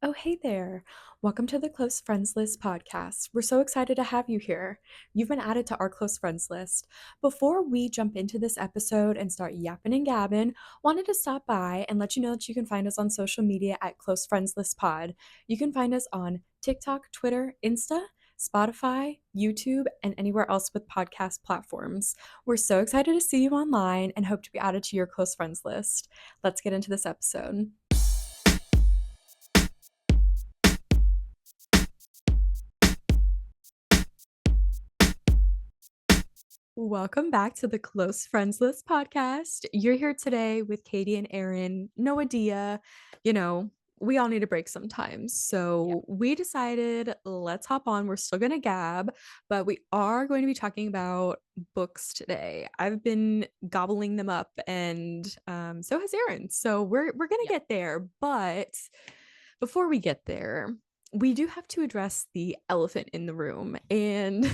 Oh, hey there. Welcome to the Close Friends List podcast. We're so excited to have you here. You've been added to our close friends list. Before we jump into this episode and start yapping and gabbing, wanted to stop by and let you know that you can find us on social media at Close Friends List Pod. You can find us on TikTok, Twitter, Insta, Spotify, YouTube, and anywhere else with podcast platforms. We're so excited to see you online and hope to be added to your close friends list. Let's get into this episode. Welcome back to the Close Friends List podcast. You're here today with Katie and Erin. No idea, we all need a break sometimes. Yeah. So we decided let's hop on. We're still going to gab, but we are going to be talking about books today. I've been gobbling them up, and so has Erin. So we're going to Yeah. get there. But before we get there, we do have to address the elephant in the room. And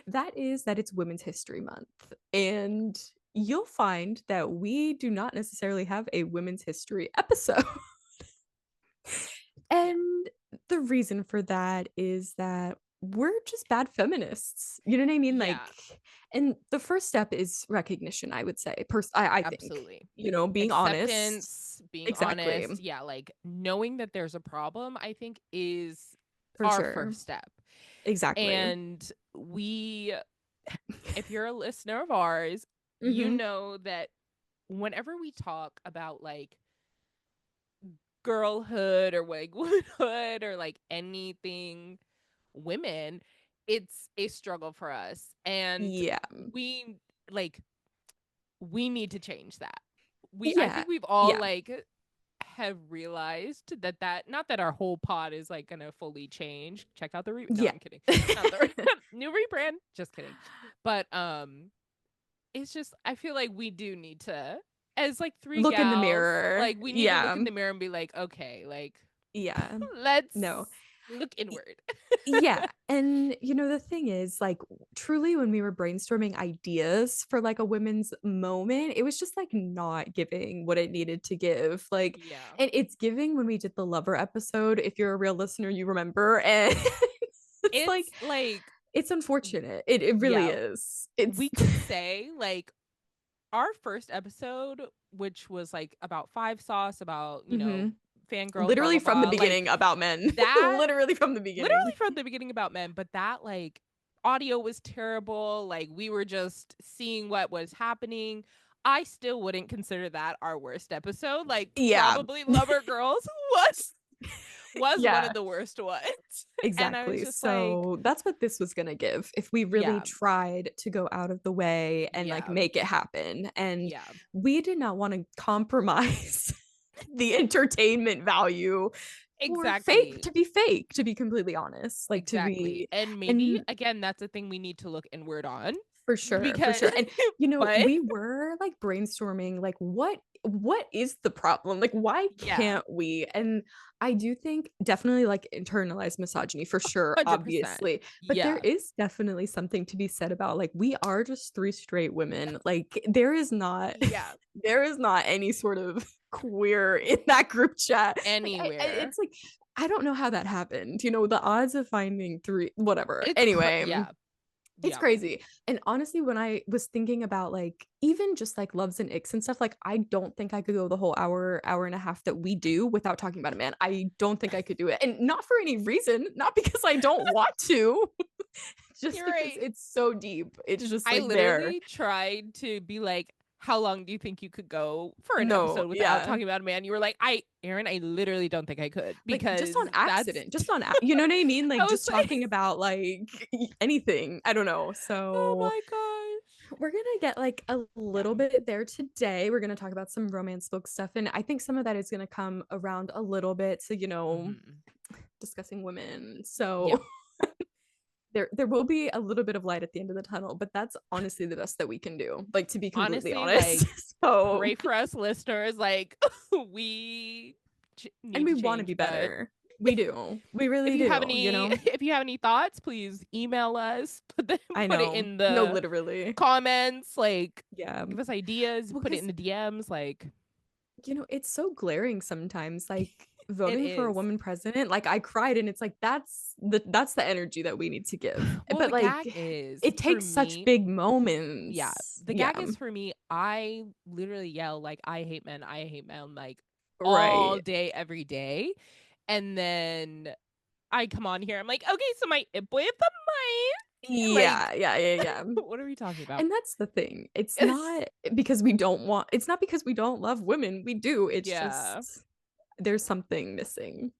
that is that it's Women's History Month. And you'll find that we do not necessarily have a women's history episode. Yeah. And the reason for that is that we're just bad feminists. You know what I mean? Yeah. And the first step is recognition, I would say. I think, Absolutely. being honest. Acceptance, being Exactly. honest. Yeah. Like knowing that there's a problem, I think is For our sure. first step. Exactly. And if you're a listener of ours, you Mm-hmm. know that whenever we talk about like girlhood or like womanhood or like anything women, it's a struggle for us. And Yeah. we like we need to change that. I Yeah. think we've all Yeah. like have realized that not that our whole pod is like gonna fully change. Check out the no, Yeah. I'm kidding. Not the new rebrand. Just kidding. But it's just I feel like we do need to, as like three Look in the gals, mirror. like we need to look Yeah. in the mirror and be like, okay, like Yeah. let's No. look Y- inward. Yeah. And the thing is, like, truly when we were brainstorming ideas for like a women's moment, it was just like not giving what it needed to give. Like, Yeah. and it's giving when we did the lover episode. If you're a real listener, you remember. And it's like It's like it's unfortunate. It really yeah, is. It's we could say like our first episode, which was like about five sauce, about, Mhm. fangirls, blah, Literally blah, from the blah. Like beginning about men. that, Literally from the literally beginning. from the beginning about men, but that like audio was terrible. Like we were just seeing what was happening. I still wouldn't consider that our worst episode. Like Yeah. probably Lover Girls was one Yeah. of the worst ones. And I was Exactly. just like, So that's what this was going to give if we really yeah, tried to go out of the way and like yeah, make it happen. And yeah, we did not want to compromise the entertainment value for exactly. fake, to be completely honest, like to Exactly. be, And maybe and again, that's a thing we need to look inward on for sure, for because sure. And but we were like brainstorming like what is the problem? Like why yeah, can't we? And I do think definitely like internalized misogyny for sure, 100%. obviously. But there Yeah. is definitely something to be said about like we are just three straight women. Like there is not Yeah. there is not any sort of queer in that group chat. Like Anywhere. it's like I don't know how that happened. The odds of finding three whatever. Anyway, Yeah. it's Yeah. crazy. And honestly, when I was thinking about like even just like loves and icks and stuff, like I don't think I could go the whole hour and a half that we do without talking about a man. I don't think I could do it. And not for any reason, not because I don't want to, just You're because right. it's so deep. It's just I like there. literally tried to be like, how long do you think you could go for an No, episode without yeah. talking about a man? You were like, Erin, I literally don't think I could Like just because on that's accident, you know what I mean? I Like was just like, talking about like anything. I don't know. oh So my gosh. we're gonna get like a Yeah. little bit there today. We're gonna talk about some romance book stuff, and I think some of that is gonna come around a little bit to Hmm. discussing women. Yeah. So there will be a little bit of light at the end of the tunnel, but that's honestly the best that we can do. Like to be completely Honestly, honest. like So pray for us listeners. Like we and need we to want to change, be but better. We do. We if really you have do. any if you have any thoughts, please email us. I Put it know. in No, the literally. comments. Like Yeah. give us ideas. Well, Put it in because the DMs. Like it's so glaring sometimes. Like It voting for a is. woman president, like I cried, and it's like that's the energy that we need to give. Well, But the like gag is it for takes such me. big Yeah, moments. the Yeah. gag is for me. I literally yell like I hate men," like all Right. day, every day, and then I come on here. I'm like, okay, so my boy at the mic, Yeah, like, yeah, yeah, yeah. what are we talking about? And that's the thing. It's not because we don't want it's not because we don't love women. We do. It's Yeah. just there's something missing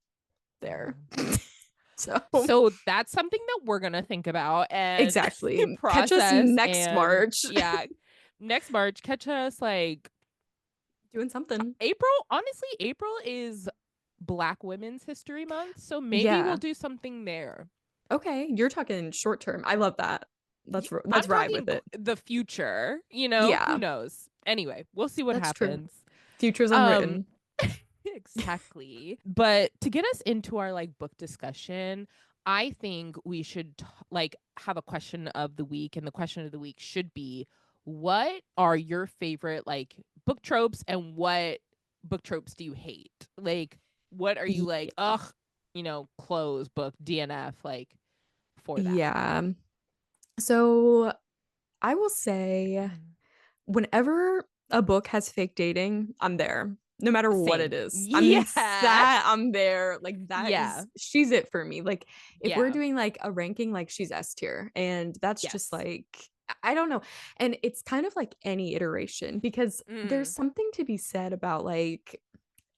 there. Yeah. So, So that's something that we're gonna think about and exactly. Catch us process. next And March yeah, next March, catch us like doing something. April. Honestly, April is Black Women's History Month, so maybe we'll Yeah. do something there. Okay, you're talking short term. I love that. I'm Let's ride with talking it. the future, who Yeah, knows? Anyway, we'll see what that's true. happens. Future's Um unwritten. exactly. But to get us into our like book discussion, I think we should like have a question of the week, and the question of the week should be, what are your favorite like book tropes, and what book tropes do you hate? Like, what are you like, Yeah. ugh, close book DNF like for that? Yeah. So I will say Mhm. whenever a book has fake dating, I'm there. No matter what it Same. is. I'm Yeah. sad, I'm there. Like that Yeah. is she's it for me. Like if we're Yeah. doing like a ranking, like she's S tier. And that's just Yes. like I don't know. And it's kind of like any iteration because there's Mm. something to be said about like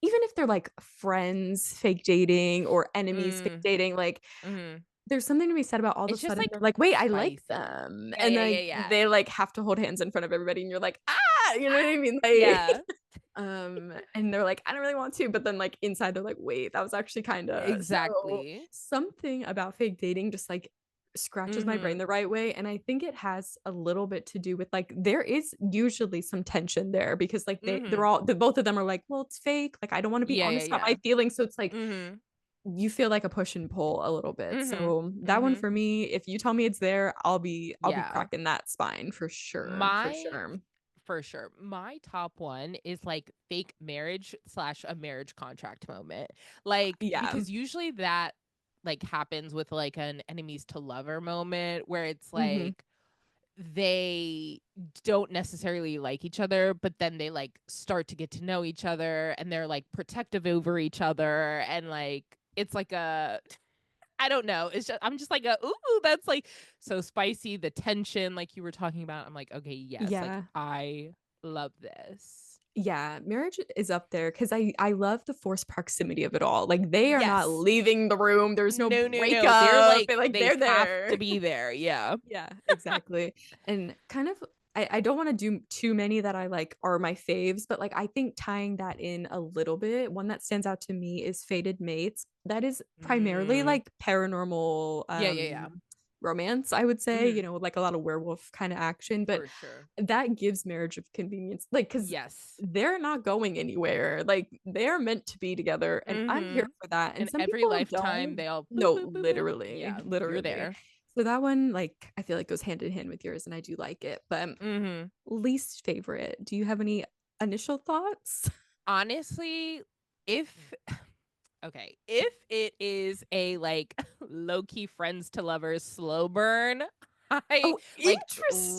even if they're like friends fake dating or enemies fake Mm. dating, like Mhm. there's something to be said about all of a It's just sudden like they're like, wait, I like spicy. them. Yeah, And yeah, yeah, like yeah. they like have to hold hands in front of everybody and you're like, ah, you know what I mean? Like Yeah, and they're like, I don't really want to, but then like inside they're like, wait, that was actually kind of so exactly. something about fake dating just like scratches my brain Mhm. the right way. And I think it has a little bit to do with like there is usually some tension there because like Mhm. both of them are like, well, it's fake. Like I don't want to be Yeah, yeah, honest about yeah. my feelings. So it's like Mhm. you feel like a push and pull a little bit. Mhm. So that one Mhm. for me, if you tell me it's there, I'll be Yeah. cracking that spine for sure. For My sure. for sure. My top one is like fake marriage slash a marriage contract moment. Like, Yeah. because usually that like happens with like an enemies to lover moment where it's Hmm. like they don't necessarily like each other, but then they like start to get to know each other and they're like protective over each other. And like, it's like a, I don't know. It's just, I'm just like ooh, that's like so spicy. The tension, like you were talking about. I'm like, okay, yes, like Yeah. I love this. Yeah, marriage is up there because I love the forced proximity of it all. Like they are not Yes. leaving the room. There's no No, no, no. They're breakup. like, And like they they're have to there. be there. Yeah. Yeah, exactly. And kind of I don't want to do too many that I like are my faves, but like I think tying that in a little bit, one that stands out to me is Fated Mates. That is primarily Mm. like paranormal Yeah, yeah, yeah. romance, I would say, Hmm. like a lot of werewolf kind of action, but For sure. that gives marriage of convenience. Like cuz Yes. they're not going anywhere. Like they're meant to be together and I'm here Mhm. for that. And And some every people lifetime, don't. they all boop, No, boop, boop, boop. literally, Yeah, you're literally. there. So that one, like, I feel like goes hand in hand with yours, and I do like it. But Mhm. least favorite, do you have any initial thoughts? Honestly, if okay, if it is a like low key friends to lovers slow burn, I Oh, like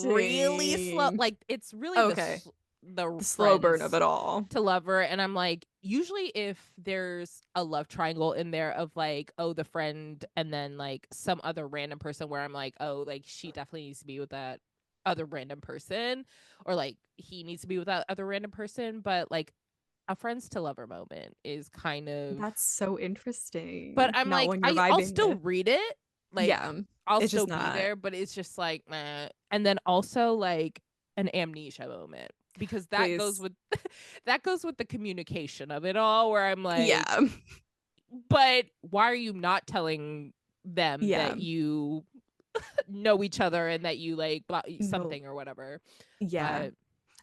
really slow. interesting. Like it's really Okay, the the slow burn of friends it all. to lover, and I'm like, usually if there's a love triangle in there of like, oh, the friend and then like some other random person where I'm like, oh, like she definitely needs to be with that other random person, or like he needs to be with that other random person, but like a friends to lover moment is kind of, That's so but interesting. I'm Not like, one you're I'll vibing still with. read it. Like Yeah, I'll it's still just be not. there, but it's just like meh. And then also like an amnesia moment, because that goes Please. with that goes with the communication of it all, where I'm like, Yeah, but why are you not telling them yeah. that you know each other and that you like No, something or whatever? yeah. But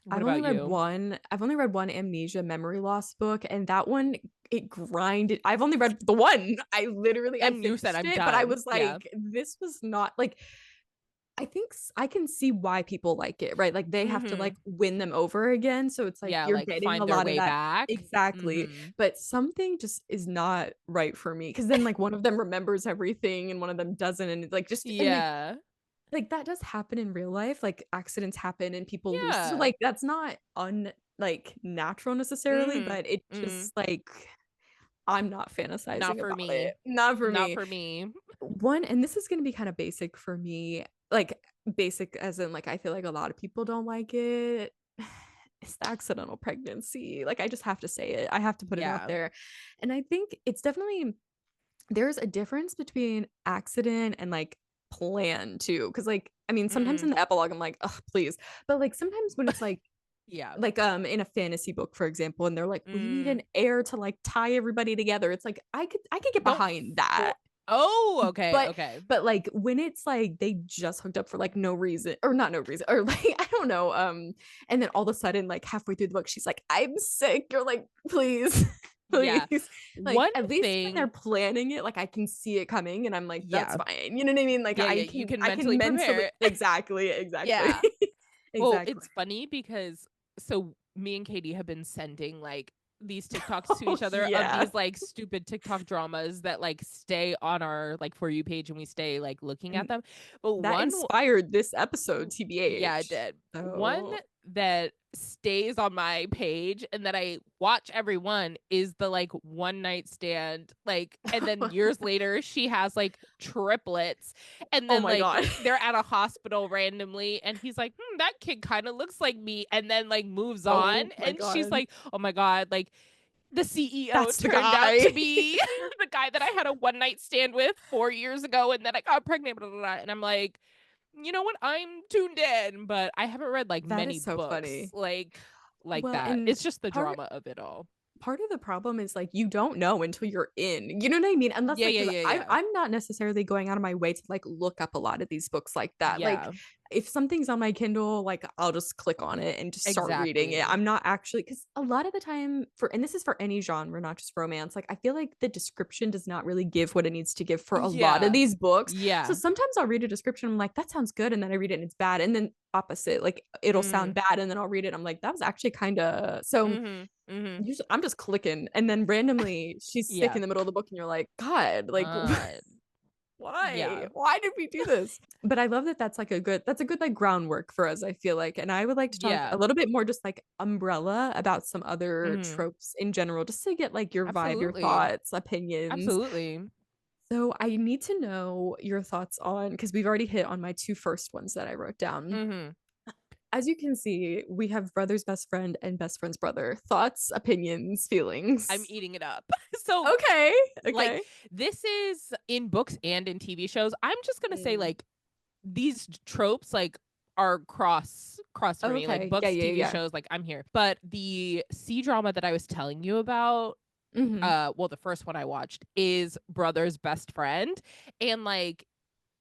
what about you? I've only read one amnesia memory loss book, and that one it grinded. I've only read the one. I And you said finished I'm it, but I done. was Yeah. like, this was not like I think I can see why people like it, right? Like they have to like Mhm. win them over again. So it's like Yeah, you're like, getting a find their lot of way that. back. Exactly. Mhm. But something just is not right for me. Cause then like one of them remembers everything and one of them doesn't. And like just and Yeah. like that does happen in real life. Like accidents happen and people lose. So Yeah. like that's not like natural necessarily, Mhm. but it Mhm. just like I'm not Not fantasizing for about me. it. Not for Not me. for me. One, and this is gonna be kind of basic for me, like basic as in like I feel like a lot of people don't like it. It's the accidental pregnancy. Like I just have to say it. I have to put it out Yeah. there. And I think it's definitely there's a difference between accident and like plan too. Cause like, I mean, sometimes Mhm. in the epilogue, I'm like, oh, please. But like sometimes when it's Yeah. like in a fantasy book, for example, and they're like, we need Mm. an heir to like tie everybody together. It's like I could get Don't behind that. for Oh, okay, But okay. like when it's like they just hooked up for like no reason or not no reason or like I don't know and then all of a sudden like halfway through the book she's like I'm sick. You're like please Yeah. please like One at least when they're thing planning it like I can see it coming and I'm like that's Yeah. fine. You know what I mean? Like Yeah, yeah, you can I can mentally mentally prepare. exactly Yeah. Well, exactly. it's funny because so me and Katie have been sending like these TikToks to Oh each other of yeah. these like stupid TikTok dramas that like stay on our like for you page and we stay like looking at And them. But that inspired this episode yeah, it TBH. did. One So that stays on my page and that I watch every one is the like one night stand, like, and then years later she has like triplets, and oh then my like god. they're at a hospital randomly, and he's like, that kid kind of looks like me, and then like moves on, Oh my and she's god. like, oh my god, like the CEO That's the turned out to guy. be the guy that I had a one night stand with 4 years ago, and then I got pregnant, blah, blah, blah. And I'm like, you know what? I'm tuned in, but I haven't read like That many is so books funny. like Well, that. and It's just the part drama of it all. part of the problem is like you don't know until you're in. You know what I mean? Unless Yeah, like yeah, because yeah, I yeah. I'm not necessarily going out of my way to like look up a lot of these books like that. Like Yeah, if something's on my Kindle, like I'll just click on it and just start reading it. exactly. I'm not actually because a lot of the time for and this is for any genre, not just romance. Like I feel like the description does not really give what it needs to give for a lot of Yeah, these books. So yeah. sometimes I'll read a description, I'm like, that sounds good, and then I read it and it's bad. And then opposite, like it'll sound Mhm, bad, and then I'll read it. I'm like, that was actually kind of so mhm, mhm. usually I'm just clicking and then randomly she's sick Yeah. in the middle of the book and you're like, God, like Uh, why? yeah, Why did we do this? But I love that that's like a good like groundwork for us, I feel like. And I would like to talk a yeah. little bit more just like umbrella about some other Mhm. tropes in general, just to get like your vibe, your Absolutely, thoughts, opinions. absolutely. So I need to know your thoughts on because we've already hit on my two first ones that I wrote down. Mhm. As you can see, we have brother's best friend and best friend's brother. Thoughts, opinions, I'm feelings. eating it up. So Okay. like Okay. this is in books and in TV shows. I'm just gonna say Mm. like these tropes like are cross for me, like Okay. Yeah, books, yeah, TV yeah. shows, like I'm here. But the C drama that I was telling you about, Mm-hmm. well, the first one I watched is brother's best friend, and like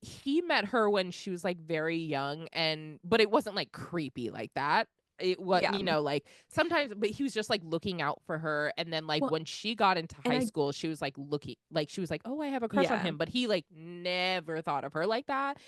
he met her when she was like very young, and but it wasn't like creepy like that. It was, Yeah. like sometimes, but he was just like looking out for her, and then like Well, when she got into and high school she was like looking, like she was like, oh, I have a crush on yeah. him, but he like never thought of her like that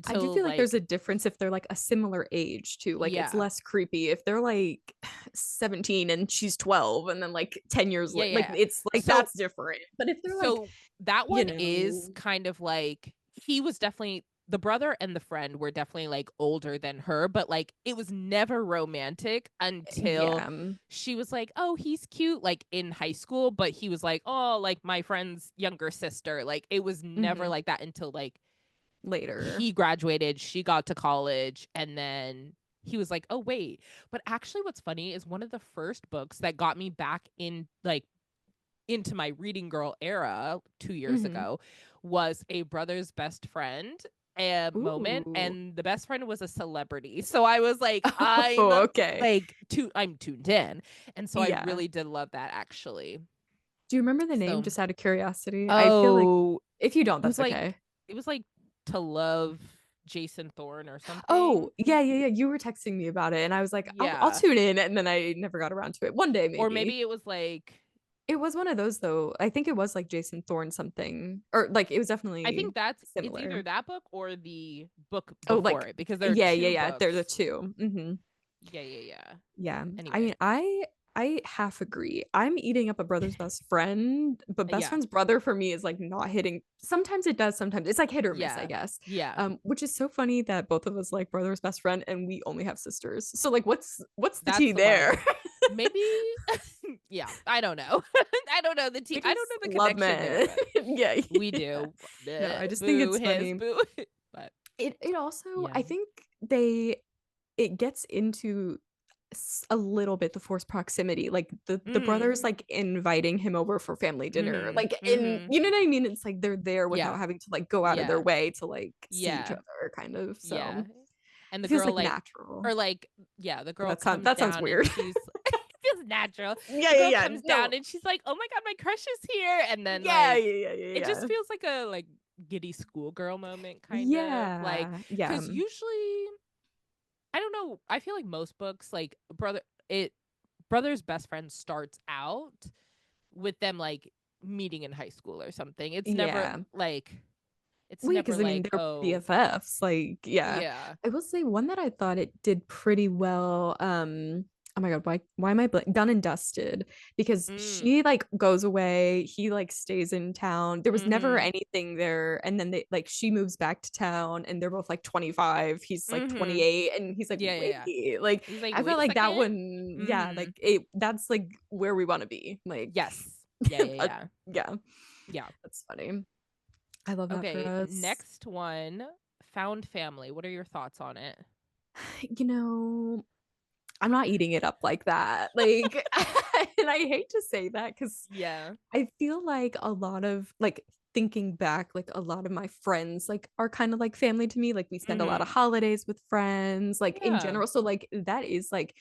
I do until feel like there's like a difference if they're like a similar age too. Like it's yeah, less creepy if they're like 17 and she's 12 and then like 10 years yeah, later, like yeah. it's like so that's different. But if they're like, so that you one is know, kind of like he was definitely the brother and the friend were definitely like older than her, but like it was never romantic until yeah. she was like, oh, he's cute, like in high school, but he was like, oh, like my friend's younger sister. Like it was never Hmm. like that until like Later. he graduated, she got to college, and then he was like, oh, wait. But actually, what's funny is one of the first books that got me back in like into my reading girl era 2 years Hmm. ago was a brother's best friend a moment, Ooh. and the best friend was a celebrity, so I was like, Oh, okay. I'm tuned in, and so I Yeah. really did love that actually. Do you remember the name So just out of curiosity? I feel like oh, if you don't, it was that's like okay. it was like To Love Jason Thorne or Oh, something. yeah, yeah, yeah. You were texting me about it, and I was like, I'll Yeah, tune in, and then I never got around to it. One day, or maybe. maybe it was like, It was one of those though. I think it was like Jason Thorne something, or like it was I definitely think it's similar. either that book or the book Oh, before like it, because there are yeah, yeah, two yeah. They're the books. two. Yeah, yeah, yeah. Yeah. I Anyway, mean, I half agree. I'm eating up a brother's best friend, but best yeah, friend's brother for me is like not hitting. Sometimes it does, sometimes it's like hit or miss, I yeah, guess. yeah. Which is so funny that both of us like brother's best friend and we only have sisters. So like what's the That's tea the there? one. Maybe, yeah. I don't know. I don't know We I don't just know the love connection there, men. but Yeah, we yeah. do. No, Bleh, I just think boo, it's hiss, funny. boo. But It also, yeah. I think they it gets into a little bit the forced proximity, like the Mm. brothers like inviting him over for family dinner, Mm-hmm. like in Mm-hmm. you know what I mean? It's like they're there without Yeah. having to like go out of their Yeah. way to like see each Yeah. other, kind of. Yeah. So And it the feels girl like like, natural. or like, yeah, the girl comes That sounds down and weird. she's it feels natural. Yeah, The yeah, girl yeah. comes down No. and she's like, "Oh my god, my crush is here!" And then Yeah, like, yeah, yeah, yeah, it just yeah. feels like a like giddy schoolgirl moment, kind of like, Yeah, yeah, because usually I don't know. I feel like most books, like brother's best friend starts out with them like meeting in high school or something. yeah. It's Well, yeah, never because I mean like, they're oh BFFs. Like, yeah. yeah, I will say one that I thought it did pretty well. Oh my God, why am I Done and Dusted? Because mm, she like goes away, he like stays in town. There was never mm-hmm, anything there, and then they like she moves back to town, and they're both like 25. He's like mm-hmm, 28, and he's like, yeah, yeah, wait, yeah. like He's like, I felt wait a like that second. one, yeah, Mm-hmm. like that's like where we want to be. Like, Yes. Yeah, yeah, uh, yeah. yeah, Yeah. that's funny. I love that for Okay. us. Next one, Found Family. What are your thoughts on it? You know, I'm not eating it up like that. Like, and I hate to say that because Yeah. I feel like a lot of like thinking back, like a lot of my friends like are kind of like family to me. Like we spend a lot of Mm-hmm. holidays with friends, like in Yeah. general. So like that is like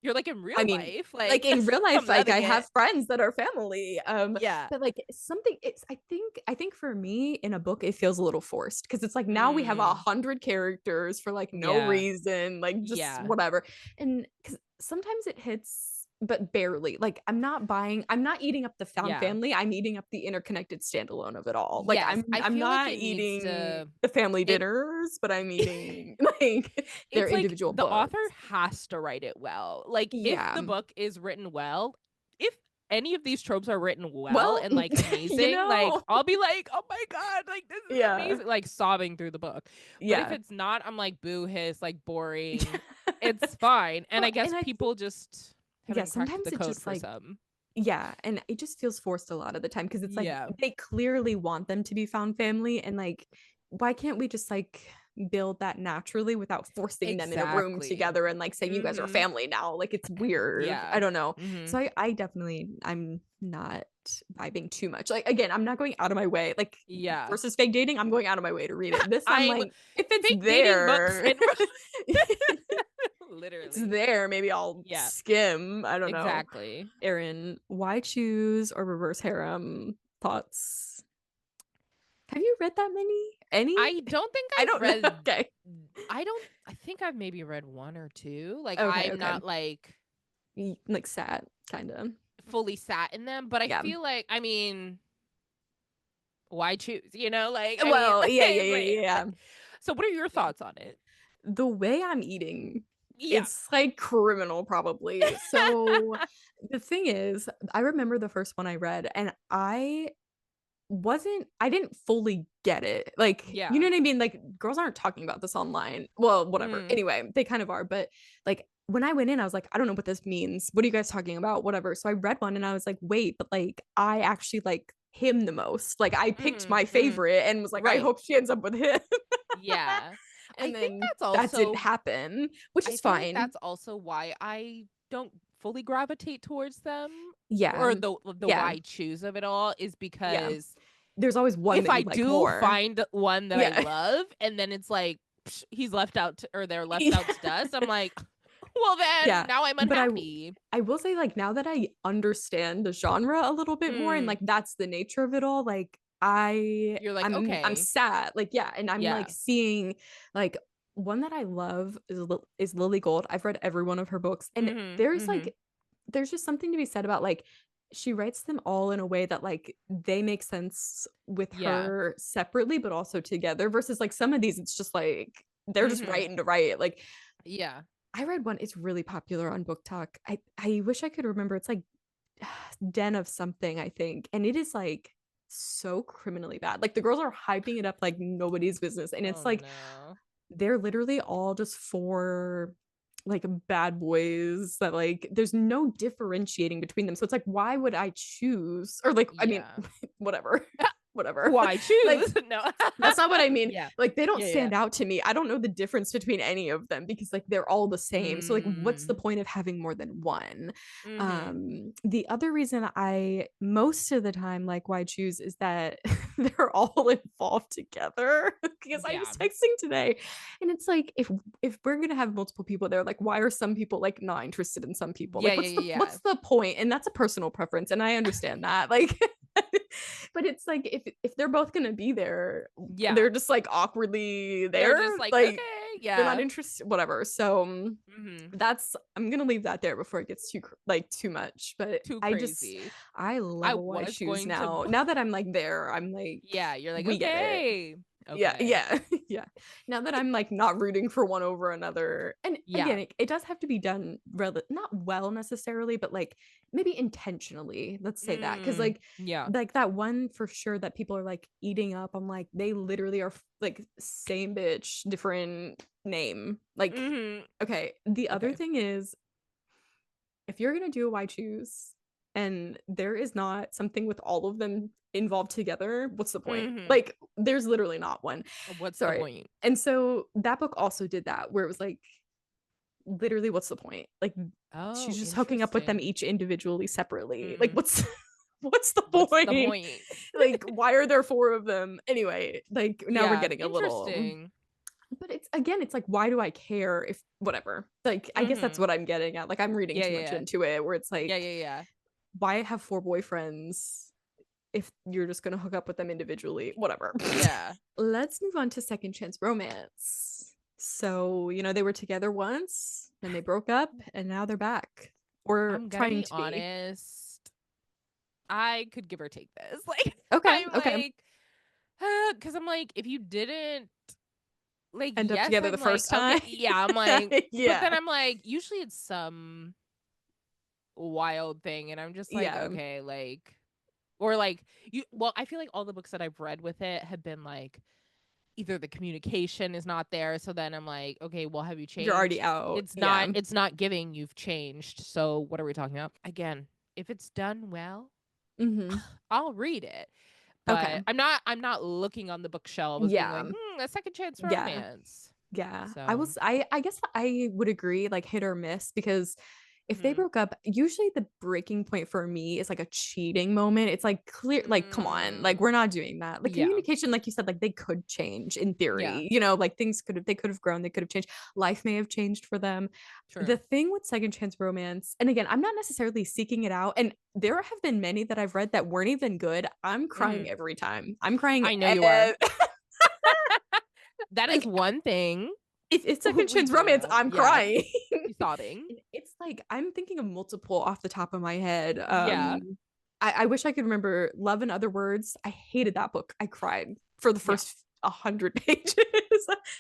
You're like in real I mean, life. like Like, in real life, I'm like I loving it. have friends that are family. Yeah. But like something it's I think for me in a book it feels a little forced because it's like now we have Mm. 100 characters for like no Yeah. reason, like just Yeah. whatever. And because sometimes it hits but barely. Like I'm not eating up the found Yeah. family. I'm eating up the interconnected standalone of it all. Like Yes. I I'm feel like not it needs eating to the family it dinners, but I'm eating like their it's like individual the author books. has to write it well. Like if Yeah. the book is written well, if any of these tropes are written well Well, and like you amazing, like know, I'll be like, "Oh my god, like this is yeah, amazing," like sobbing through the book. But if yeah. it's not, I'm like boo hiss, like boring. It's fine. And I Well, guess and I think, people just yeah, haven't cracked sometimes the it code just for like, some. yeah, and it just feels forced a lot of the time because it's like Yeah. they clearly want them to be found family, and like, why can't we just like build that naturally without forcing them in a room Exactly. together and like saying you guys are Mhm. family now? Like, it's weird. I Yeah. don't know. Mhm. So I definitely, I'm not vibing too much. Like, again, I'm not going out of my way. Like, Yeah. versus fake dating, I'm going out of my way to read it. This, I'm I'm like, if it's fake dating books there. and It's literally. there. Maybe I'll Yeah. skim. I don't know. Exactly. Erin, why choose or reverse harem? Thoughts? Have you read that many? Any? I don't think I I've don't know. read Okay. I think I've maybe read one or two. Like Okay. I'm Okay. not like Like sad, kind of. fully sat in them, but I Yeah. feel like I mean, why choose? Like I mean, Well, yeah, yeah, it's yeah, like yeah, yeah. so what are your Yeah. thoughts on it? The way I'm eating, Yeah. it's like criminal, probably. So the thing is, I remember the first one I read, and I didn't fully get it. Like, you Yeah. know what I mean? Like, girls aren't talking about this online. Well, whatever. Mm. Anyway, they kind of are. But like when I went in, I was like, I don't know what this means. What are you guys talking about? Whatever. So I read one and I was like, wait, but like I actually like him the most. Like I picked Mhm. my Mhm. favorite and was like, I Right. hope she ends up with him. Yeah. I And think then that's that didn't also happen, which I is feel like fine. that's also why I don't fully gravitate towards them, Yeah. or the Yeah. why choose of it all is Yeah. because There's always one if that I you like do more. find one that I Yeah. love and then it's like he's left out or they're left out to dust, I'm like, well then Yeah, now I'm but unhappy. I will say like now that I understand the genre a little bit more and Mm, like that's the nature of it all, like you're like, I'm okay, sad. Like yeah, and I'm like yeah. seeing like one that I love is Lily Gold. I've read every one of her books and Mhm. Mhm. there's just something to be said about like she writes them all in a way that like they make sense with Yeah. her separately, but also together. Versus like some of these, it's just like they're just Mhm. writing to write. Like Yeah. I read one, it's really popular on Book Talk. I wish I could remember. It's like Den of something, I think. And it is like so criminally bad. Like the girls are hyping it up like nobody's business. And Oh it's like no. they're literally all just four like bad boys that like there's no differentiating between them. So it's like, why would I choose? Or like, I mean, Yeah. whatever. Whatever. Why Like choose? No. that's not what I mean. Yeah. Like they don't Yeah, yeah. stand out to me. I don't know the difference between any of them because like they're all the same. So like what's the Mm. point of having more than one? Mhm. The other reason I most of the time like why choose is that they're all involved together because I was Yeah. texting today and it's like if we're going to have multiple people there like why are some people like not interested in some people? Yeah, Like yeah, yeah, yeah. what's the point? And that's a personal preference and I understand that. Like but it's like if they're both gonna be there, Yeah. they're just like awkwardly They're there, just like, like "Okay." they're not Yeah. interested, whatever. So Mhm. that's I'm gonna leave that there before it gets too much. But Too I just crazy. I I love white was shoes going to now. Now that I'm like there, I'm like, Yeah, you're like, we get it. "Okay." Yeah, Okay. yeah, yeah. Now that I'm like not rooting for one over another, and Yeah. again, it does have to be done not well necessarily, but like maybe intentionally. Let's say that because Mm. Yeah. like that one for sure that people are like eating up. I'm like they literally are like same bitch, different name. Like Mhm. okay. The other Okay. thing is if you're gonna do a why choose and there is not something with all of them involved together, what's the point? Mhm. Like, there's literally not one. What's the Sorry. point? And so that book also did that, where it was like, literally, what's the point? Like, she's Oh, just hooking up with them interesting. each individually, separately. Like, Mm. what's what's the What's the point? point? Like, why are there four of them? Anyway, like now we're Yeah, getting a little interesting. but it's again, it's like, why do I care if whatever? Like, I guess that's Mhm. what I'm getting at. Like, I'm reading Yeah, too yeah, much yeah. into it, where it's Yeah, like, yeah, yeah. why have four boyfriends if you're just gonna hook up with them individually? Whatever. Yeah. Let's move on to second chance romance. So, they were together once, then they broke up, and now they're back. Or I'm gonna trying be to be. honest. I could give or take this. Like, Okay, I'm okay. like, because I'm like, if you didn't, like, End up yes, together the I'm like, first okay, time. yeah, I'm like, but Yeah. then I'm like, usually it's some wild thing, and I'm just like, Yeah. okay, like, or like, well, I feel like all the books that I've read with it have been like, either the communication is not there, so then I'm like, okay, well, have you You're already changed? out. It's Yeah. not, it's not giving you've changed. So what are we talking about? Again, if it's done well, Mm-hmm. I'll read it. But Okay. I'm not looking on the bookshelf as being like, Yeah. a second chance Yeah. romance. Yeah. So I guess I would agree, like hit or miss, because if they mhm. broke up, usually the breaking point for me is like a cheating moment. It's like clear, like, come on, like Mm, we're not doing that. Like yeah. communication, like you said, like they could change in Yeah. theory, like they could have grown, they could have changed. Life may have changed for them. The True. thing with second chance romance, and again, I'm not necessarily seeking it out, and there have been many that I've read that weren't even good. I'm crying Mhm. every time. I'm crying I know you are. That is like one thing if it's second we chance do romance, know. I'm Yeah. crying. You sobbing. And it's like I'm thinking of multiple off the top of my head. Yeah. I wish I could remember Love and Other Words. I hated that book. I cried for the Yeah. first 100 pages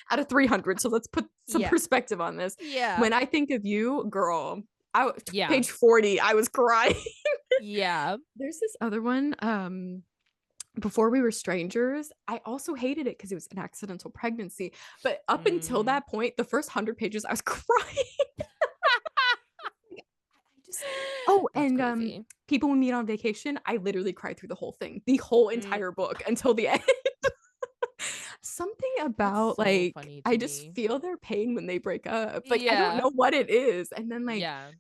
out of 300. So let's put some Yeah. perspective on this. Yeah. When I think of you, girl, Yeah. page 40, I was crying. Yeah. There's this other one. Before We Were Strangers, I also hated it because it was an accidental pregnancy. But up until Mm. that point, the first 100 pages, I was crying. Just That's and crazy. People We Meet on Vacation, I literally cried through the whole thing, the whole Mm, entire book until the end. Something that's about so like funny I to just me. feel their pain when they break up. Like I don't Yeah. know what it is. And then like Yeah.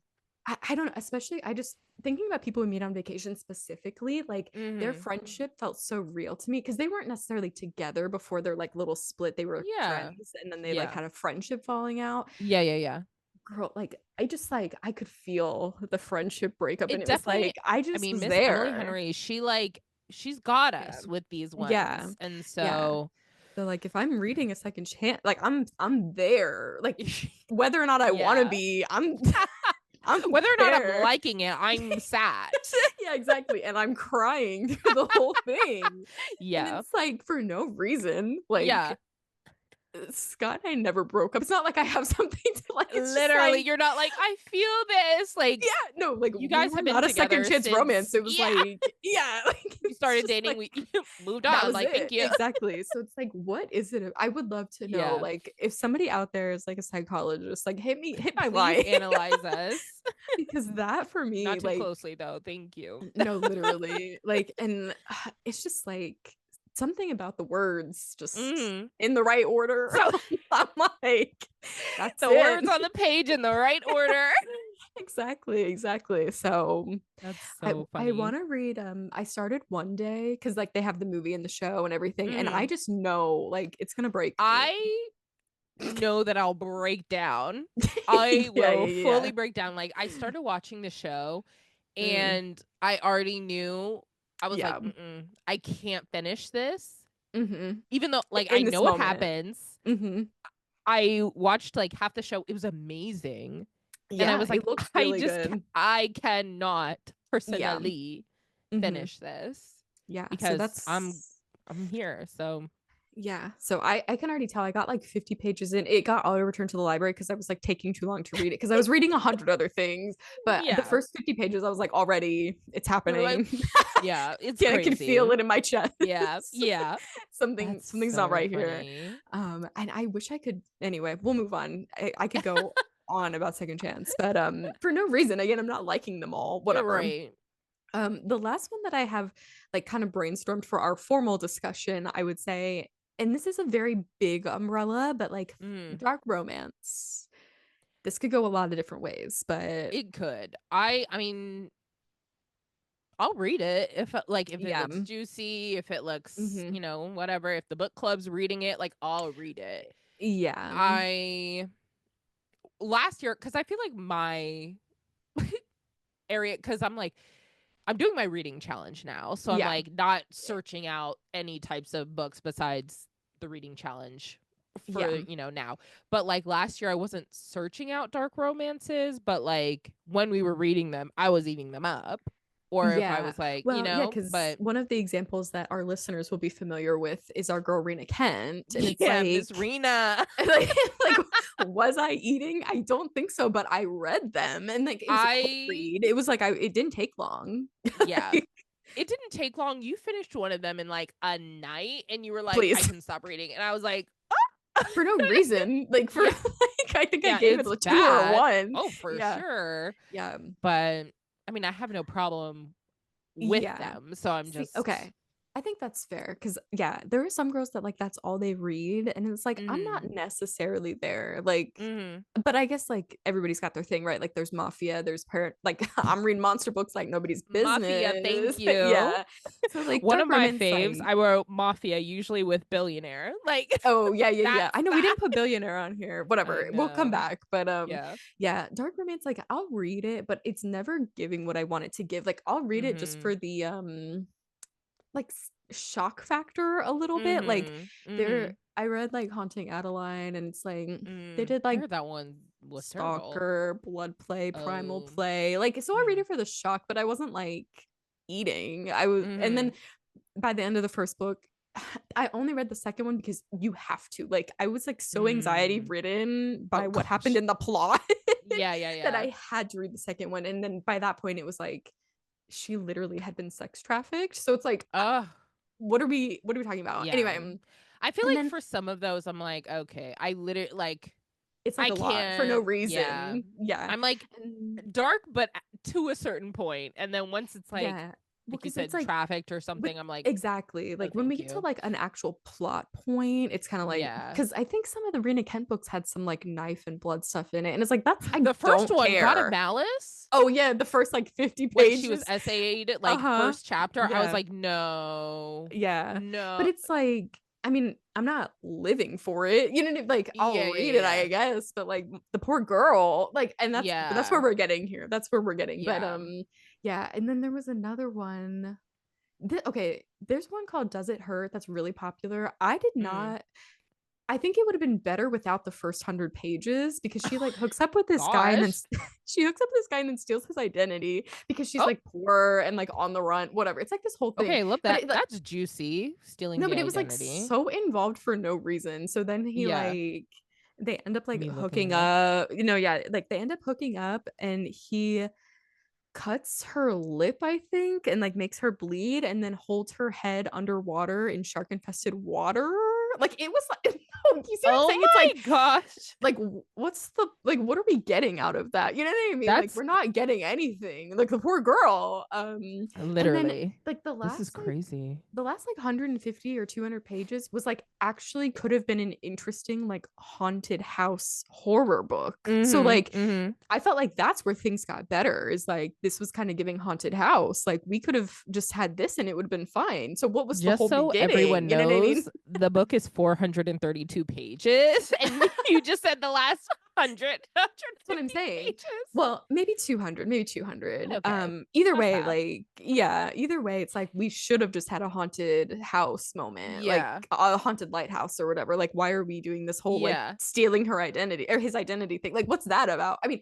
I don't know, especially I just thinking about People We Meet on Vacation specifically, like their Mhm. friendship felt so real to me because they weren't necessarily together before their like little split. They were Yeah. friends and then they like Yeah. had a friendship falling out. Yeah, yeah, yeah. Girl, like I just like I could feel the friendship breakup and It it was definitely, like I I just mean, was Miss Emily there. Henry, she's got Yeah. us with these Yeah. ones. And Yeah. so So like if I'm reading a second chance, like I'm there. Like whether or not I want to yeah. be, I'm I'm Whether or not I'm there. liking it, I'm sad. Yeah, exactly. And I'm crying through the whole thing. And Yeah. it's like for no reason. Yeah. Like Scott and I never broke up. It's not like I have something to like, it's just Literally, like, you're not like, I feel this. Like, yeah, no, like you we guys were have been not a second together chance since, romance. It was yeah, like, yeah, like you it's started just dating. like We moved that on. was Like, thank it. you. Exactly. So it's like, what is it? I would love to know, Yeah. like, if somebody out there is like a psychologist, like hit my Please line. analyze us. Because that for me, Not too like, closely, though. Thank you. no, literally, like, and it's just like something about the words just Mm. in the right order. So, I'm like, that's the words it. on the page in the right order. Exactly, exactly. So That's I so I funny. want to read I started one day because like they have the movie and the show and everything, and I Mm. just know like it's gonna break me. I know that I'll break down. I Yeah, will yeah, yeah. fully break down. Like, I started watching the show Mm, and I already knew I was like, yeah. mm-mm, I can't finish this. Mm-hmm. Even though, like, I In this know what moment. happens. Mm-hmm. I watched like half the show. It was amazing. And I Yeah, was like, it looks really good. I cannot Yeah. personally Mm-hmm. finish this Yeah. So because that's I'm here. So yeah. So I can already tell I got like 50 pages in. It got auto returned to the library because I was like taking too long to read it because I was reading 100 other things. But the yeah. first 50 pages, I was like, already, it's You're like, happening. yeah, it's Yeah, I can feel crazy. it in my chest. Yeah. Yeah. That's Something's not so right here. funny. And I wish I could anyway, we'll move on. I could go on about second chance, but for no reason. Again, I'm not liking them all. You're Whatever. right. The last one that I have like kind of brainstormed for our formal discussion, I would say, and this is a very big umbrella, but like Mm, dark romance. This could go a lot of different ways, but it could. I mean, I'll read it if it yeah. looks juicy, if it looks, Hmm. whatever, if the book club's reading it, like I'll read it. Yeah. I last year cuz I feel like my area cuz I'm doing my reading challenge now. So I'm Yeah. like not searching out any types of books besides the reading challenge for, Yeah. now. But like last year I wasn't searching out dark romances, but like when we were reading them, I was eating them up. Or if I Yeah. was like, Well, yeah, because but one of the examples that our listeners will be familiar with is our girl Rena Kent. And it's yeah, Miss like, Rena. like, like, was I eating? I don't think so, but I read them and like it was a quick I read. It was like it didn't take long. yeah. It didn't take long. You finished one of them in like a night and you were like, I Please. can stop reading. And I was like, For no reason. Like for yeah, like I think I yeah, gave it it's a 2 or a 1. bad. Oh, for Yeah. sure. Yeah. But I mean, I have no problem with Yeah. them. So I'm See, just okay. I think that's fair because yeah, there are some girls that like that's all they read, and it's like I'm mm-hmm. not necessarily there. Like, Mm-hmm. but I guess like everybody's got their thing, right? Like there's mafia, there's parent. Like I'm reading monster books like nobody's Mafia, thank business. you. Yeah. So like One of dark my romance, faves, like I wrote Mafia, usually with billionaire. Like oh yeah, yeah, yeah. that's I know we that. didn't put billionaire on here. I Whatever, we'll come know. back. But Yeah. yeah, dark romance, like I'll read it, but it's never giving what I want it to give. Like I'll read it just Mm-hmm. for the like shock factor a little bit. Like Mm-hmm. Mm-hmm. there I read like Haunting Adeline and it's like they did I like heard that one was terrible. Stalker, Blood Play, Primal Oh. Play. Like so I read Mm. it for the shock, but I wasn't like eating. I was and Mm-hmm. then by the end of the first book I only read the second one because you have to. Like I was like so anxiety Mm. ridden Oh by what happened gosh. in the plot Yeah, yeah, that yeah. I had to read the second one. And then by that point it was like she literally had been sex trafficked. So it's like Ugh. what are we talking about? Anyway, Yeah. I feel and like then for some of those, I'm like, okay, I literally like it's like I a lot for no can't. Yeah. reason. Yeah. I'm like And dark, but to a certain point, and then once it's yeah. Well, like you because it's said, like trafficked or with something, I'm like, exactly no, like when we thank get to you. like an actual plot point, it's kind of like Yeah. because I think some of the Rena Kent books had some like knife and blood stuff in it, and it's like that's I The first don't one, God of care. Malice, Oh yeah, the first like 50 when she was pages. essayed, like Uh-huh. first chapter, I was Yeah. like, no, Yeah. But no. it's like I mean, I'm not living for it. You know, like I'll Yeah, yeah, read it, yeah. I guess, but like the poor girl, like, and that's where Yeah. we're getting here. That's where we're getting. But Yeah. yeah. And then there was another one. Okay, there's one called Does It Hurt that's really popular. I did Mm. not. I think it would have been better without the first 100 pages because she like hooks up with this guy and then Gosh. she hooks up with this guy and then steals his identity because she's Oh, like poor and like on the run, whatever. It's like this whole thing. okay, love But that. it like That's juicy. Stealing no, the but it was like identity. so involved for no reason. So then he Yeah. like they end up like Me looking hooking it up. up, yeah, like they end up hooking up and he cuts her lip, I think, and like makes her bleed and then holds her head underwater in shark infested water. Like it was like no, you see what I'm Oh saying? It's my gosh. like what's the like what are we getting out of that? You know what I mean? Like That's we're not getting anything. Like the poor girl. And then literally. like This is crazy. the last like 150 or 200 pages was like actually could have been an interesting like haunted house horror book. So Mm-hmm. like Mm-hmm. I felt like that's where things got better is like this was kind of giving haunted house. Like we could have just had this and it would have been fine. So what was the Just whole so everyone beginning? You know what I mean? knows, the book is 432 pages, and you just said the last 100, That's what I'm 150 saying. pages. Well, maybe 200, maybe 200. Okay, Either not way, bad. like, yeah, either way, it's like we should have just had a haunted house moment, like Yeah, a haunted lighthouse or whatever. Like, why are we doing this whole like yeah, stealing her identity or his identity thing? Like, what's that about? I mean,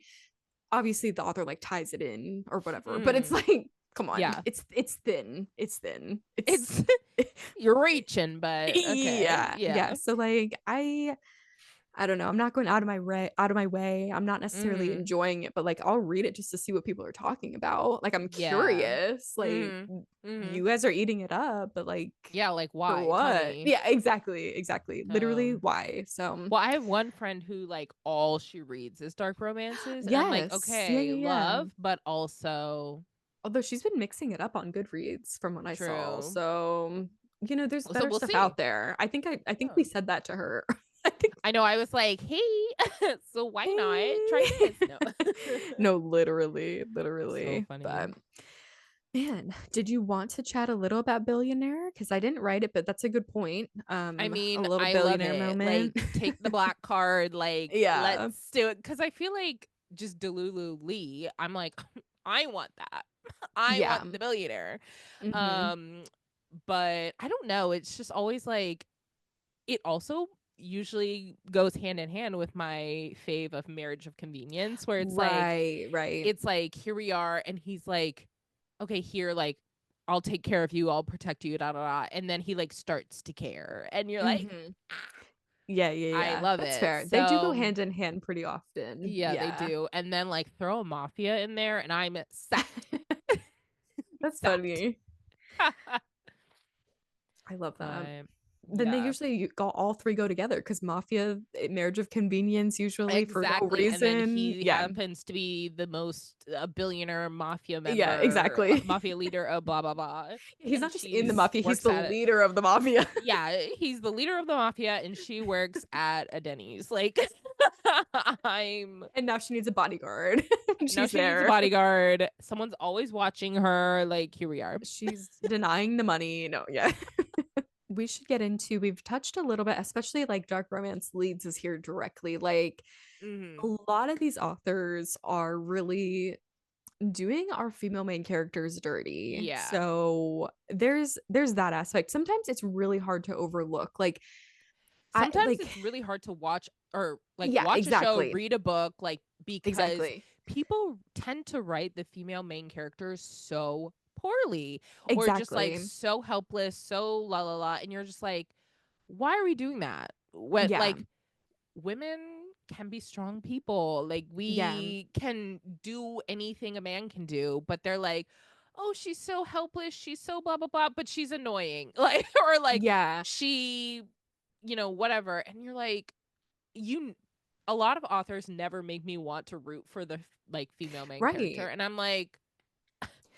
obviously the author like ties it in or whatever, but it's mm, like, come on, yeah. it's thin. It's thin. It's It's you're reaching, but okay, yeah. yeah. So like I don't know. I'm not going out of my way. I'm not necessarily Mm-hmm. enjoying it, but like I'll read it just to see what people are talking about. Like I'm Yeah. curious. Like Mm-hmm. Mm-hmm. you guys are eating it up, but like Yeah, like for why? Tell what? me. Yeah, exactly. Literally So, why? So well, I have one friend who like all she reads is dark romances, and I'm like, yes. Yeah, okay, yeah, yeah. love, but also Although she's been mixing it up on Goodreads from what I saw. true. So, there's So better we'll stuff see. out there. I think we Yeah. said that to her. I think I know I was like, hey, so why not try hey. this? No. No, literally. So But funny. man, did you want to chat a little about Billionaire? Because I didn't write it, but that's a good point. I A mean, little I love billionaire it. Like, moment. take the black card. Like, Yeah. let's do it. Because I feel like just Delulu Lee, I'm like, I want that. I Yeah. want the billionaire. Hmm. Um, but I don't know. It's just always like, it also usually goes hand in hand with my fave of Marriage of Convenience, where Right. it's like, here we are, and he's like, okay, here, like, I'll take care of you, I'll protect you, da da da. And then he like starts to care, and you're like, Hmm. ah, I Yeah. love That's it. fair. They do go So hand in hand pretty often. yeah, they Yeah. do. And then like throw a mafia in there, and I'm set. That's Set. funny. I love that. But Then they yeah. usually all three go together because mafia, marriage of convenience, usually for no Exactly. And then reason. he Yeah. happens to be the most a billionaire mafia Yeah, member, exactly. mafia leader of blah blah blah. He's And not just in the she's mafia, he's works the at it. leader of the mafia. Yeah, he's the leader of the mafia and she works at a Denny's. Like I'm And now she needs a bodyguard when now she's she needs a there. bodyguard. Someone's always watching her. Like here we are. She's denying the money. No, yeah. We should get into, we've touched a little bit, especially like dark romance leads us here directly. Like Mm-hmm. a lot of these authors are really doing our female main characters dirty. Yeah. So there's that aspect. Sometimes it's really hard to overlook. Like I Sometimes like it's really hard to watch or like yeah, watch a show, exactly. read a book, like because Exactly. people tend to write the female main characters so poorly or just like Exactly. so helpless, so la la la, and you're just like, why are we doing that? When Yeah. like women can be strong people, like Yeah. we can do anything a man can do, but they're like, oh, she's so helpless, she's so blah blah blah, but she's annoying, like or like Yeah. she whatever. And you're like, you, a lot of authors never make me want to root for the like female main character. Right. And I'm like,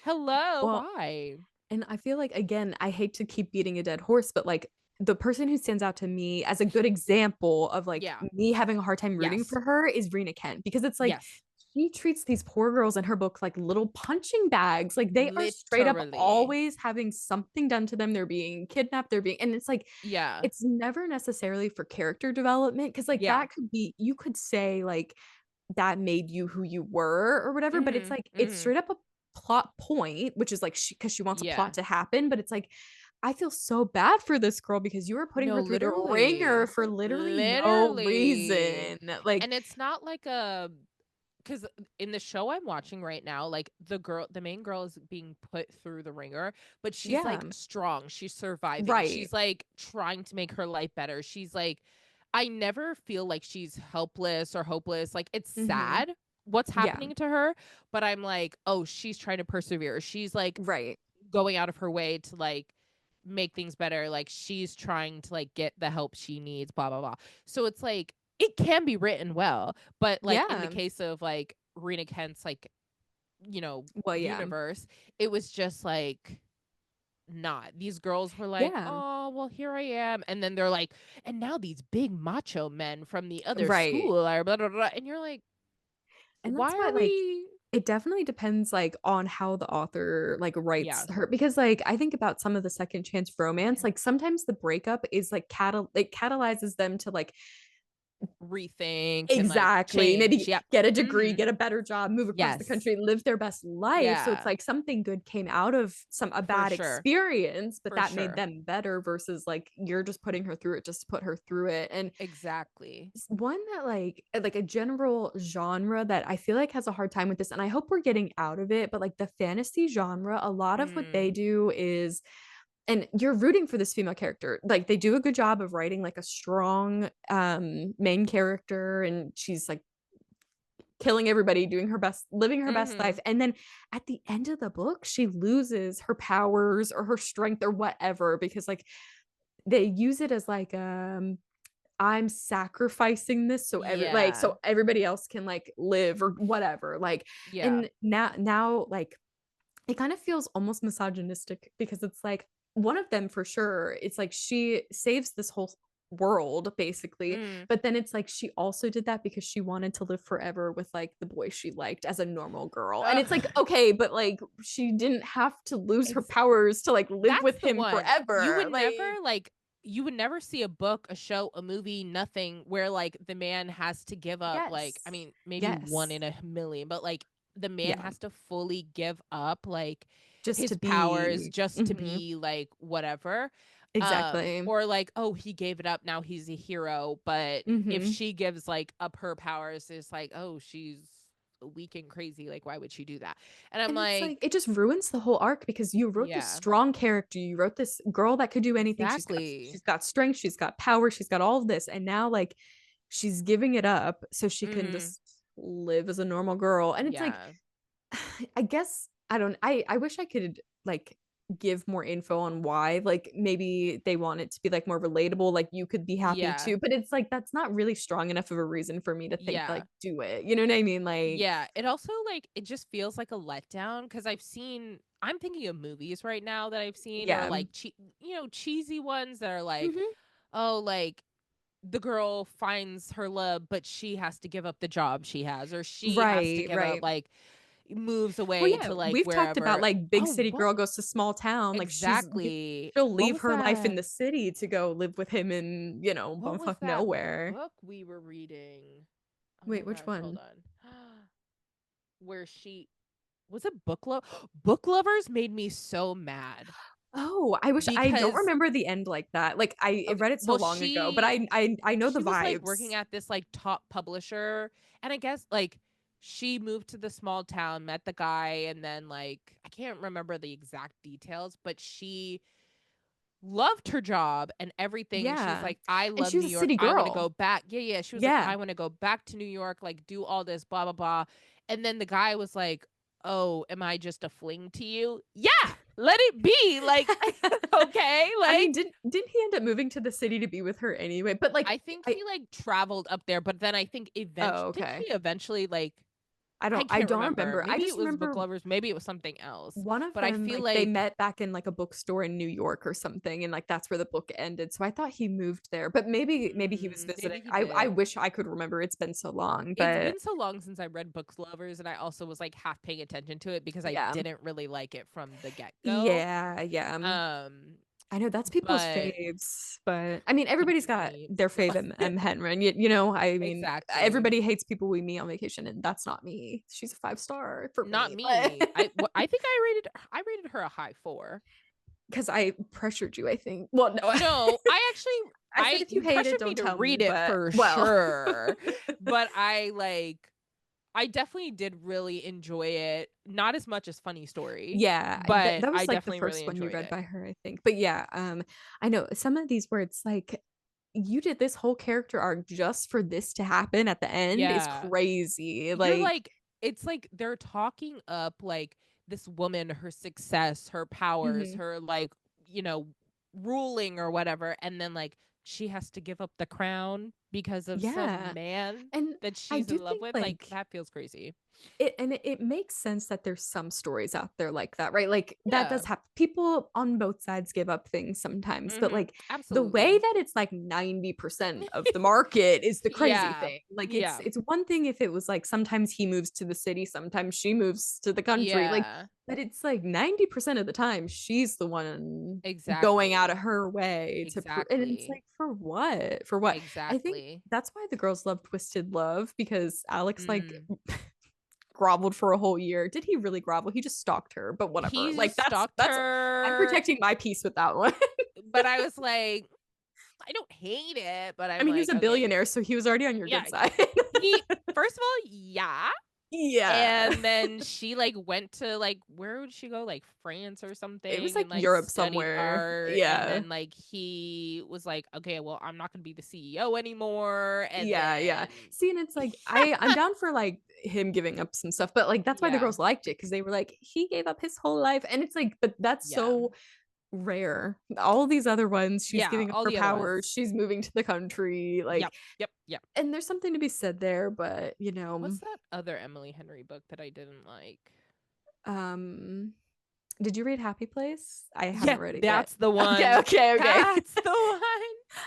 hello, Well, why? and I feel like again, I hate to keep beating a dead horse, but like the person who stands out to me as a good example of like Yeah. me having a hard time rooting Yes. for her is Rena Kent because it's like Yes. she treats these poor girls in her book like little punching bags. Like they are straight up Literally. always having something done to them. They're being kidnapped, and it's like Yeah. it's never necessarily for character development because like Yeah. that could be you could say like that made you who you were or whatever, but it's Mm-hmm. like it's Mm-hmm. straight up a plot point, which is like she because she wants a Yeah. plot to happen, but it's like I feel so bad for this girl because you were putting No, her through the ringer literally. for literally no Literally. reason. Like, And it's not like a because in the show I'm watching right now, like the main girl is being put through the ringer, but she's yeah, like strong. She's surviving. right. She's like trying to make her life better. She's like, I never feel like she's helpless or hopeless. Like it's Hmm. sad what's Yeah, happening to her, but I'm like, oh, she's trying to persevere. She's like right. going out of her way to like make things better. Like she's trying to like get the help she needs, blah blah blah. So it's like it can be written well, but like in the Yeah. case of like Rena Kent's like, Well, yeah. universe, it was just like not. These girls were like, Yeah. "Oh, well, here I am." And then they're like, "And now these big macho men from the other Right. school are blah blah blah." And you're like, And that's "Why why, are like, we?" it definitely depends, like, on how the author, like, writes Yeah, her because, like, I think about some of the second chance romance, like, sometimes the breakup is, like, it catalyzes them to, like, rethink and like exactly, change. maybe Yep. get a degree, Mhm. get a better job, move across the Yes. country, live their best life, so it's Yeah. like something good came out of a For bad sure. experience, but For that made sure. them better versus, like, you're just putting her through it just to put her through it, and Exactly. one that like a general genre that I feel like has a hard time with this, and I hope we're getting out of it, but like the fantasy genre, a lot of what they Mm. do is, and you're rooting for this female character. Like they do a good job of writing like a strong main character, and she's like killing everybody, doing her best, living her best life. Mhm. And then at the end of the book, she loses her powers or her strength or whatever because like they use it as like I'm sacrificing this so Yeah. so everybody else can like live or whatever. Like, Yeah. and now like it kind of feels almost misogynistic because it's like one of them for sure. It's like she saves this whole world basically, Mm. but then it's like she also did that because she wanted to live forever with like the boy she liked as a normal girl. And it's like, Ugh. okay, but like she didn't have to lose her Ex powers to like live That's with the him one. forever. Like, You would never see a book, a show, a movie, nothing where like the man has to give up like I yes. mean, maybe one Yes. in a million, but like the man Yeah. has to fully give up like Just his to powers be just to mhm, be like whatever. exactly. Or like, oh, he gave it up, now he's a hero. But if Mhm. she gives like up her powers, it's like, oh, she's weak and crazy. Like, why would she do that? And I'm And it's like like, it just ruins the whole arc because you wrote this yeah, strong character. You wrote this girl that could do anything. exactly. She's got strength, she's got power, she's got all of this. And now like she's giving it up so she can Hmm. just live as a normal girl. And it's like Yeah. I guess I don't I wish I could like give more info on why like maybe they want it to be like more relatable like you could be happy Yeah. too but it's like that's not really strong enough of a reason for me to think like Yeah. do it, you know what I mean, like Yeah. It also like it just feels like a letdown because I'm thinking of movies right now that I've seen or yeah. like cheesy ones that are like, Hmm. oh, like the girl finds her love, but she has to give up the job she has, or she has to Right, give up right. like moves Well, away yeah, to like we've talked about wherever. like big Oh, city what girl goes to small town, like exactly? she'll What leave was her life in that? the city to go live with him in, you know, What was bumfuck that nowhere. book we were reading? Oh my Wait, which gosh, hold one? on. Where she was it book lovers made me so mad Oh, I don't because remember the end like that. Like I okay, read it so well long ago, but I know the she was like working vibes. at this like top publisher, and I guess like she moved to the small town, met the guy, and then like I can't remember the exact details, but she loved her job and everything, and she was Yeah. like, I And love she was New a York, city I want to girl. go back. Yeah, yeah, she was like, Yeah. I want to go back to New York, like do all this blah blah blah. And then the guy was like, oh, am I just a fling to you? Yeah, let it be. Like okay, I mean, like didn't he end up moving to the city to be with her anyway? But like I think I he like traveled up there, but then I think oh, eventually didn't okay. he eventually like I I can't don't remember. remember. I Maybe it just was book remember lovers, maybe it was something else. one of But I them, feel like, they like met back in, like, a bookstore in New York or something, and, like, that's where the book ended, so I thought he moved there, but maybe he was visiting. maybe he I did. wish I could remember, it's been so long, It's but been so long since I read Books Lovers, and I also was like half paying attention to it because I yeah. didn't really like it from the get go. Yeah, yeah, Um, I know that's people's but faves, but, I mean, not everybody's got me. their fave M. Henron, you know? I mean, Exactly. everybody hates people we meet on vacation, and that's not me. She's a 5 star for Not me, me. but I think I rated her a high 4. because I pressured you, I think. Well, no, No, I actually I said if you you hate it, pressured me don't to tell me, read it but for well. sure, but I definitely did really enjoy it. Not as much as Funny Story, Yeah, that but that I was, like, the definitely first really one you enjoyed read it. by her, I think. But yeah, I know some of these where it's like, you did this whole character arc just for this to happen at the end is Yeah. crazy, You're like like it's like they're talking up, like, this woman, her success, her powers, mhm. her, like, you know, ruling or whatever, and then, like, she has to give up the crown because of some Yeah, man and that I she's do in love think, with, like, like, that feels crazy. it makes sense that there's some stories out there like that, right? Like that Yeah. does happen. People on both sides give up things sometimes, but Mhm. like the way Absolutely. that it's like 90% of the market is the crazy Yeah. thing. Like it's Yeah. it's one thing if it was like sometimes he moves to the city, sometimes she moves to the country. Like, Yeah. but it's like 90% of the time she's the one going out of Exactly. her way to prove, and it's Exactly. like for what? For what? I think Exactly. that's why the girls love Twisted Love because Alex like Mm. groveled for a whole year. Did he really grovel? He just stalked her, but whatever. He Like just stalked that's I'm her, protecting my peace with that one. but I was like, I don't hate it, but I I'm mean, he was like, a okay, billionaire, so he was already on your yeah. good side. He first of all, yeah. Yeah. And then she like went to like where would she go? Like France or It was something like and like Europe studied somewhere. art. And Yeah. then like he was like, okay, well, I'm not gonna be the CEO anymore. And Yeah, yeah. then See, and it's like I'm down for like him giving up some stuff, but like that's why the yeah, girls liked it because they were like he gave up his whole life, and it's like, but that's yeah, so rare. All these other ones, she's yeah, giving up all her the other power, ones. she's moving to the country, like, Yep, yep, yep. and there's something to be said there, but What's that other Emily Henry book that I didn't like? um did you read Happy Place? I Yeah, haven't read it yet. that's the Okay, one. okay, okay. That's the one.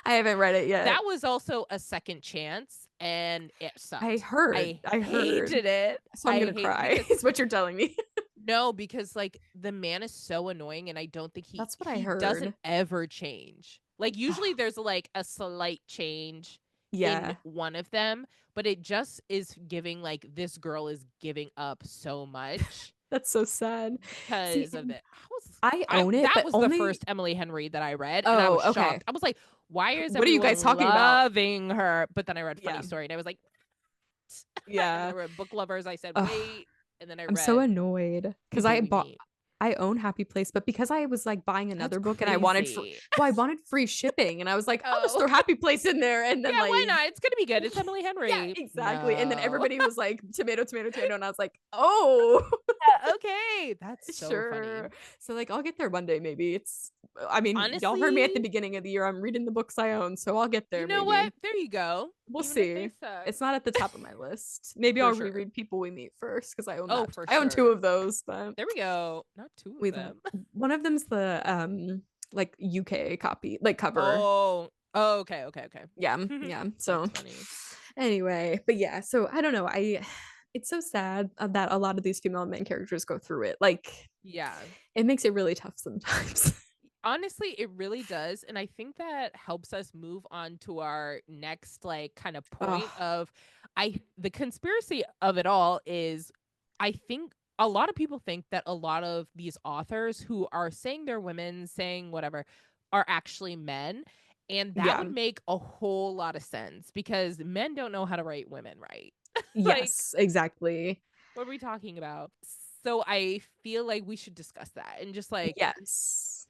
I haven't read it yet. That was also a second chance and it I sucked. heard. I I heard. hated it. So I'm I gonna hate cry, because is what you're telling me. no, because like the man is so annoying and I don't think he That's what I he doesn't heard. ever change. Like usually Oh, there's like a slight change in yeah, one of them, but it just is giving like this girl is giving up so much that's so sad. See, because of and it. I I own it, that but was the only. first Emily Henry that I read and I was Oh, okay. shocked. I was like, why is What are you everyone guys talking about? loving her? But then I read Funny Yeah, Story and I was like, and then I yeah. read Book Lovers. I said, Ugh. wait, and then I I'm so read annoyed because People We Meet. I own Happy Place, but because I was like buying That's another book and crazy. I wanted free shipping, and I was like, I'll just Oh, throw Happy Place in there, and then yeah, why like, not? It's gonna be good. It's Emily yeah, Henry. exactly, and then No. everybody was like, tomato, tomato, tomato, and I was like, oh, Yeah, okay. That's so funny. sure. So like, I'll get there one day, maybe. I mean, y'all heard me at the Honestly, beginning of the year. I'm reading the books I own, so I'll get you there, know what? maybe. There you go. We'll Even if they see. suck. It's not at the top of my list. Maybe For I'll sure. reread People We Meet first because I own Oh, that. for I own two sure. of those, but There we go. Not two of we them. one of them's the like UK copy, like cover. Oh. Oh, okay, okay, okay. Yeah, yeah. So That's funny. anyway, but yeah, so I don't know. I it's so sad that a lot of these female main characters go through it. Like Yeah. it makes it really tough sometimes. Honestly, it really does. And I think that helps us move on to our next like kind of point Oh, of the conspiracy of it all is I think a lot of people think that a lot of these authors who are saying they're women, saying whatever, are actually men. And that yeah. would make a whole lot of sense because men don't know how to write women right. Like, Yes, exactly. what are we talking about? So I feel like we should discuss that and just like Yes.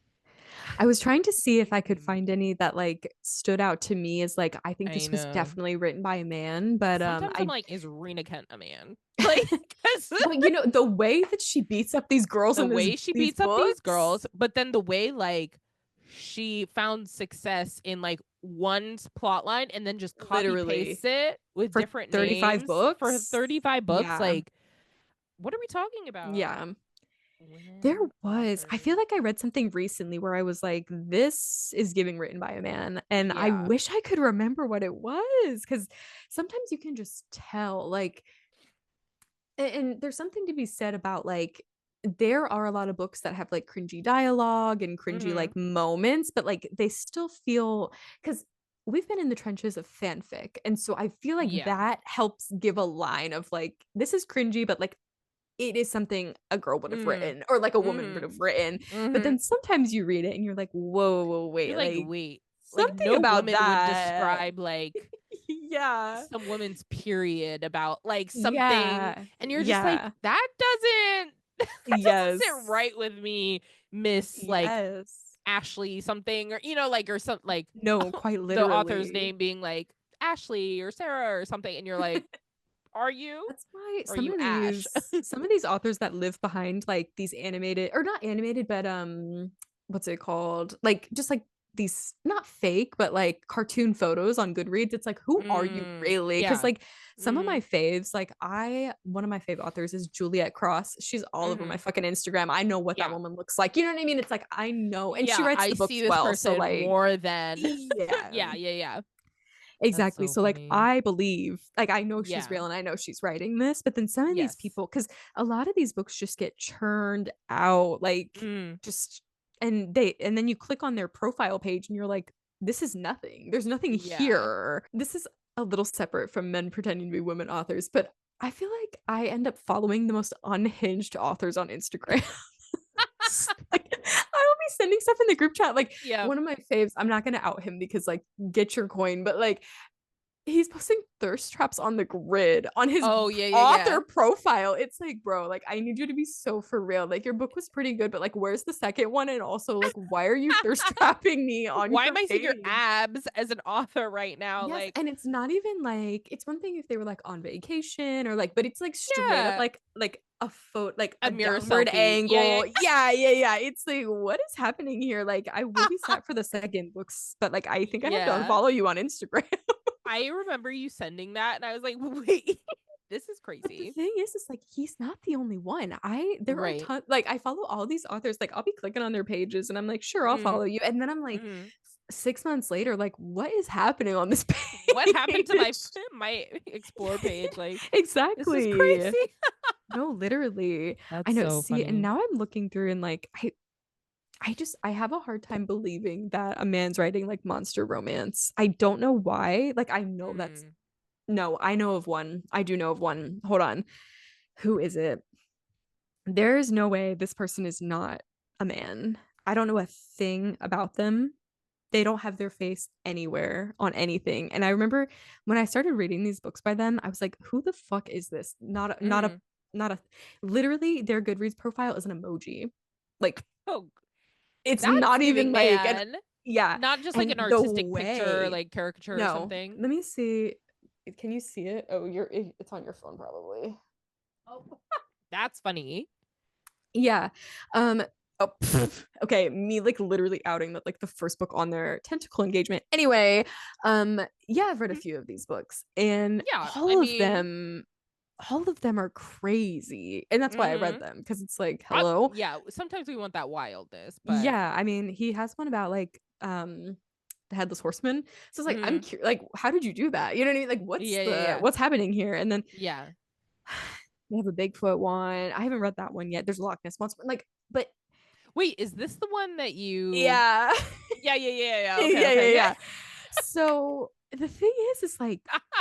I was trying to see if I could mm, find any that like stood out to me as like I think I this was know. definitely written by a man, but Sometimes I'm I like, is Rena Kent a man? Like, 'cause well, the way that she beats up these girls the in way she these beats up these books, girls, but then the way like she found success in like one plot line and then just copy literally pastes it with for different 35 names for books. 35 books. Yeah. Like, what are we talking about? Yeah. There Women I feel authors. like I read something recently where I was like, this is giving written by a man. And I Yeah. wish I could remember what it was because sometimes you can just tell, like, and there's something to be said about like there are a lot of books that have like cringy dialogue and cringy Mm-hmm. like moments, but like they still feel because we've been in the trenches of fanfic. And so I feel like Yeah. that helps give a line of like, this is cringy, but like it is something a girl would have Mm. written or like a woman would Mhm. have written. But Mhm. then sometimes you read it and you're like, whoa, whoa, You're wait, like, like wait, like something no about woman would that. describe like Yeah. some woman's period about like something, Yeah. and you're just like, Yeah. that doesn't that doesn't sit Yes. right with me, Miss like Yes. Ashley something, or like, or some like No, quite the author's literally. name being like Ashley or Sarah or something, and you're like, are you? That's why Are you Ash? some of these authors that live behind like these animated or not animated, but what's it called? Like just like these not fake, but like cartoon photos on Goodreads. It's like, who are you really? Because Yeah. like some of Mm-hmm. my faves, like one of my fave authors is Juliet Cross. She's all over my Mm-hmm. fucking Instagram. I know what that Yeah. woman looks like. You know what I mean? It's like I know, and she Yeah, writes I the see books this well. So person like, more than yeah. yeah, yeah, yeah. That's Exactly. so So like funny. I believe, like I know she's Yeah. real and I know she's writing this, but then some of these Yes. people, because a lot of these books just get churned out, like Mm. just and then you click on their profile page and you're like, this is nothing. There's nothing Yeah. here. This is a little separate from men pretending to be women authors, but I feel like I end up following the most unhinged authors on Instagram. Like I will be sending stuff in the group chat. Like Yeah. one of my faves, I'm not gonna out him because like get your coin, but like he's posting thirst traps on the grid on his Oh, yeah, yeah, author yeah. profile. It's like, bro, like I need you to be so for real. Like your book was pretty good, but like where's the second one? And also like why are you thirst trapping me on Why your am I seeing your page? abs as an author right now? Yes, Like, and it's not even like it's one thing if they were like on vacation or like, but it's like straight up yeah, like a photo, like a a mirror downward selfie. Yeah, yeah. angle. Yeah, yeah, yeah. It's like what is happening here? Like I will be sad for the second books, but like I think I have to Yeah. unfollow you on Instagram. I remember you sending that, and I was like, wait, this is But the crazy. thing is like he's not the only one. There are Right. tons like I follow all these authors. Like I'll be clicking on their pages and I'm like, sure, I'll Mm. follow you. And then I'm like, Hmm. 6 months later, like, what is happening on this What happened to my page? my explore page? Like, this is Exactly. crazy. No, literally. I That's know. so See, and funny. now I'm looking through and like I have a hard time believing that a man's writing like monster romance. I don't know why. Like I know that's Mm. no, I know of one. I do know of one. Hold on. Who is it? There is no way this person is not a man. I don't know a thing about them. They don't have their face anywhere on anything. And I remember when I started reading these books by them, I was like, who the fuck is this? Mm. Not a literally their Goodreads profile is an emoji. Like Oh, it's that's not giving even like an man. yeah. Not just like And an the artistic picture, way like caricature or no, something. let me see. Can you see it? Oh, it's on your phone probably. Oh, that's funny. Yeah. Oh, okay. Me like literally outing that like the first book on their tentacle engagement. Anyway, yeah, I've read a Mhm. few of these books, and Yeah, I mean, all of them are crazy, and that's why I read hmm them because it's like, hello, yeah. Sometimes we want that wildness, but yeah. I mean, he has one about like the headless horseman, so it's like I'm hmm curious, like, how did you do that? You know what I mean? Like, yeah, yeah, yeah, what's happening here? And then yeah. they have a Bigfoot one. I haven't read that one yet. There's a Loch Ness monster, like, but Wait, is this the one that you? yeah. Yeah, yeah, yeah, yeah. Okay, Yeah, yeah, okay, okay. yeah. So the thing is like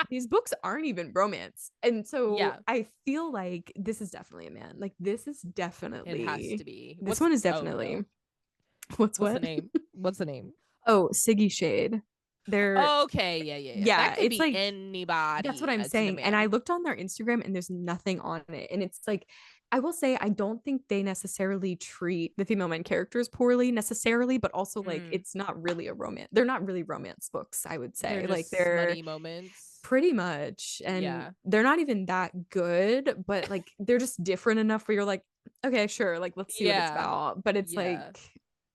these books aren't even romance. And so Yeah, I feel like this is definitely a man. Like it has to be. this one is Oh definitely no, what's what's the what? name? What's the name? Oh, Siggy Shade. They're Okay, yeah, yeah, yeah. That yeah, could it's be like that's what anybody I'm as in a saying. And I man. looked on their Instagram and there's nothing on it. And it's like, I will say, I don't think they necessarily treat the female main characters poorly necessarily, but also like Mm. it's not really a romance. They're not really romance books, I would They're say. Like just they're smutty moments. pretty much, and Yeah. they're not even that good, but like they're just different enough where you're like, okay, sure, like let's see what it's Yeah. about. But it's like Yeah.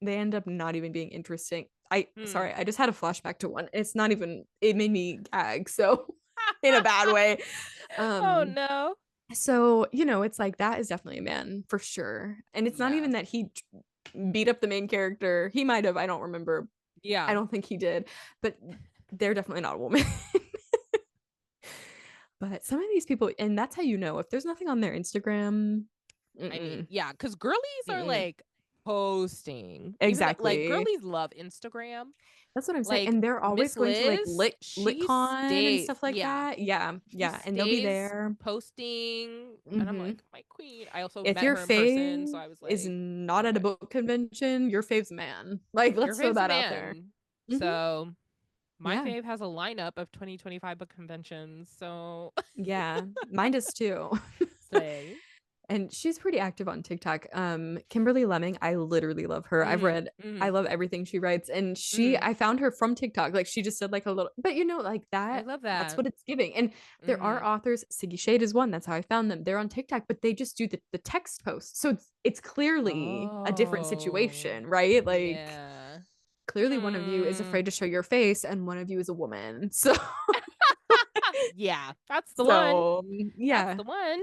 they end up not even being interesting. I Hmm. sorry, I just had a flashback to one. It's not even it made me gag, so in a bad way. Oh Um no. so, it's like that is definitely a man for sure. And it's not Yeah. even that he beat up the main character. He might have, I don't remember. I Yeah. don't think he did, but they're definitely not a woman. But some of these people, and that's how you know if there's nothing on their Instagram. I mean, Mm-mm, yeah, because girlies are mm-mm. like posting. Even though, like, Exactly. girlies love Instagram. That's what I'm saying, Like and they're always Miss going to, like, Liz, she LitCon and stay stuff like yeah. that. Yeah, She yeah, and they'll be stays there. posting, and I'm Mhm. like, my queen. I also If met your her in person, so fave I was is like, not at a perfect. book convention, your fave's a man. Like, Your let's throw fave's a that out there. man. Mhm. So my Yeah, fave has a lineup of 2025 book conventions. So yeah. Mine does too. slay. And she's pretty active on TikTok. Kimberly Lemming, I literally love her. Mm, I mm, love everything she writes. And mm. I found her from TikTok. Like she just did like a little, but like I love that's that. what it's giving. And there are Mm. authors, Siggy Shade is one. That's how I found them. They're on TikTok, but they just do the text posts. So it's clearly a different Oh, situation, right? Like yeah. clearly one of you is Hmm. afraid to show your face and one of you is a woman. So Yeah, that's the one. so That's yeah. the one.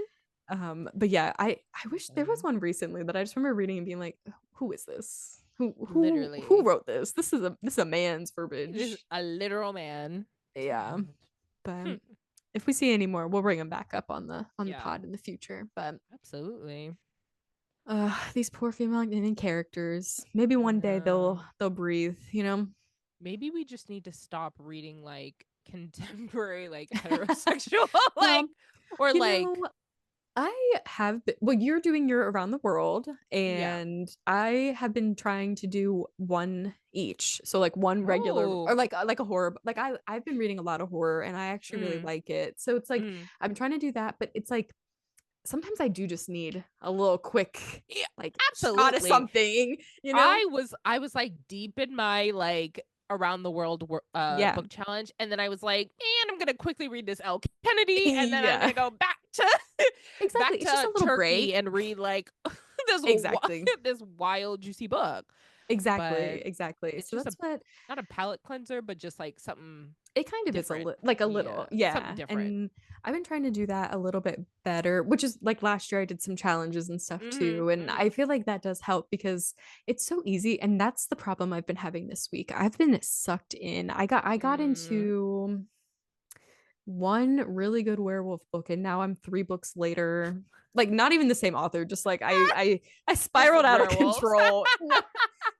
But yeah, I wish there was Slay. one recently that I just remember reading and being like, who is this? Who Literally. wrote this? This is a man's It is verbiage. a literal man. Yeah. Hmm. But if we see any more, we'll bring them back up on the Yeah, pod in the future. But absolutely. these poor female main characters. Maybe I one day know. they'll breathe, you know? Maybe we just need to stop reading like contemporary, like heterosexual, like, Well, or you know, like, well, you're doing your around the world, yeah. and I have been trying to do one each. So like one regular or Oh, like a horror. Like I've been reading a lot of horror and I actually really mm, like it. So it's like mm. I'm trying to do that, but it's like sometimes I do just need a little quick Yeah, like shot of absolutely. something, you know? I was like deep in my like around the world Yeah. book challenge, and then I was like, and I'm gonna quickly read this L Kennedy, and then I'm Yeah. gonna go back to Exactly. back It's just a to little Turkey break. and read like Exactly. this wild juicy book. Exactly. But Exactly. it's So just a that's what not a palate cleanser, but just like something it kind of is different. like a Yeah, little, something yeah. different. And I've been trying to do that a little bit better, which is like last year I did some challenges and stuff Hmm. too. And I Hmm. feel like that does help because it's so easy. And that's the problem I've been having this week. I've been sucked in. I got Mm. into one really good werewolf book, and now I'm 3 books later. Like not even the same author, just like I Just spiraled out of werewolves. control. No,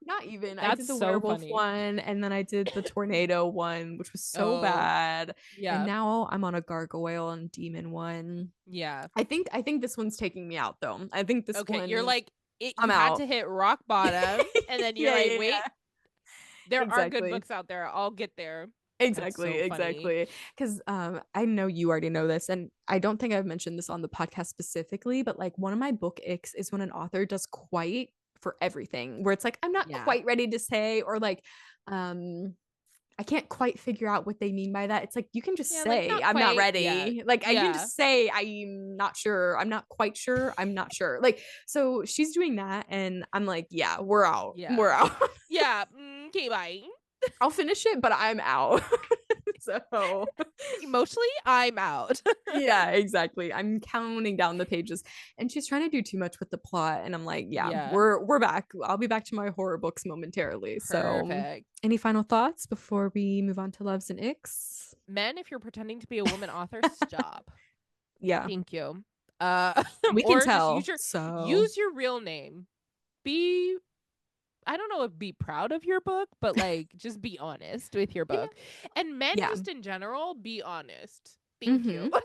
not even. I That's did the so werewolf funny. one and then I did the tornado one, which was so Oh, bad. And yeah. now I'm on a gargoyle and demon one. Yeah. I think this one's taking me out though. I think this Okay, you're one like you I'm had out. to hit rock bottom, and then you're Yeah, like, yeah, wait, yeah. there are good Exactly. books out there. I'll get there. That's Exactly, so funny. exactly. Because I know you already know this, and I don't think I've mentioned this on the podcast specifically, but like one of my book icks is when an author does quite for everything, where it's like I'm not Yeah. quite ready to say, or like I can't quite figure out what they mean by that. It's like you can just Yeah, like say not I'm not quite. Yeah. ready. Like I can Yeah. just say I'm not sure. I'm not quite sure. I'm not sure. Like so she's doing that, and I'm like, yeah, we're out. Yeah. We're out. Yeah. Okay, bye. I'll finish it, but I'm out. So Emotionally, I'm out. yeah, exactly. I'm counting down the pages and she's trying to do too much with the plot and I'm like, yeah, Yeah. we're back. I'll be back to my horror books momentarily. So, Perfect. any final thoughts before we move on to loves and icks? Men, if you're pretending to be a woman author, stop. Yeah, Thank you. we can Or just tell. So, use your real name. Be I don't know if be proud of your book, but like just be honest with your you know, book. And men yeah. just in general, be honest. Thank you. Mhm.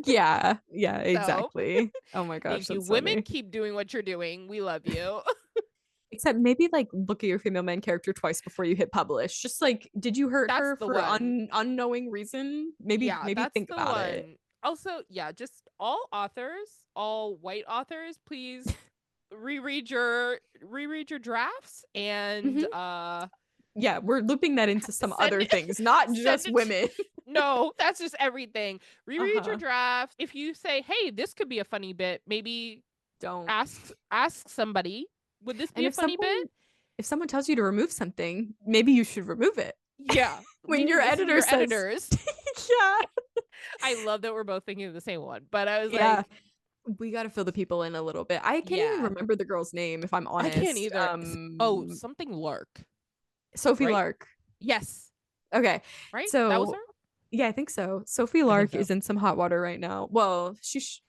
Yeah. Yeah, So, exactly. Oh my gosh, thank you. that's Women, funny. keep doing what you're doing. We love you. Except maybe like look at your female main character twice before you hit publish. Just like, did you hurt That's her the for one. unknowing reason? Yeah, Maybe that's think the about it. one. Also, yeah, just all authors, all white authors, please reread your drafts and Mhm. Yeah, we're looping that into some send other it things, not send just it women. no, that's just everything. Reread your Uh-huh. draft. If you say, "Hey, this could be a funny bit," maybe Don't. ask somebody, "Would this be And a funny bit?" if someone tells you to remove something, maybe you should remove it. Yeah, When maybe your listen to editor your says, editors. yeah, I love that we're both thinking of the same one, but I was yeah, like, we got to fill the people in a little bit. I can't even yeah, remember the girl's name if I'm I can't honest. either. Oh, something Lark, Sophie right? Lark. Yes, Okay. right? That was So, her? yeah, I think so. Sophie I think Lark so. is in some hot water right now. Well,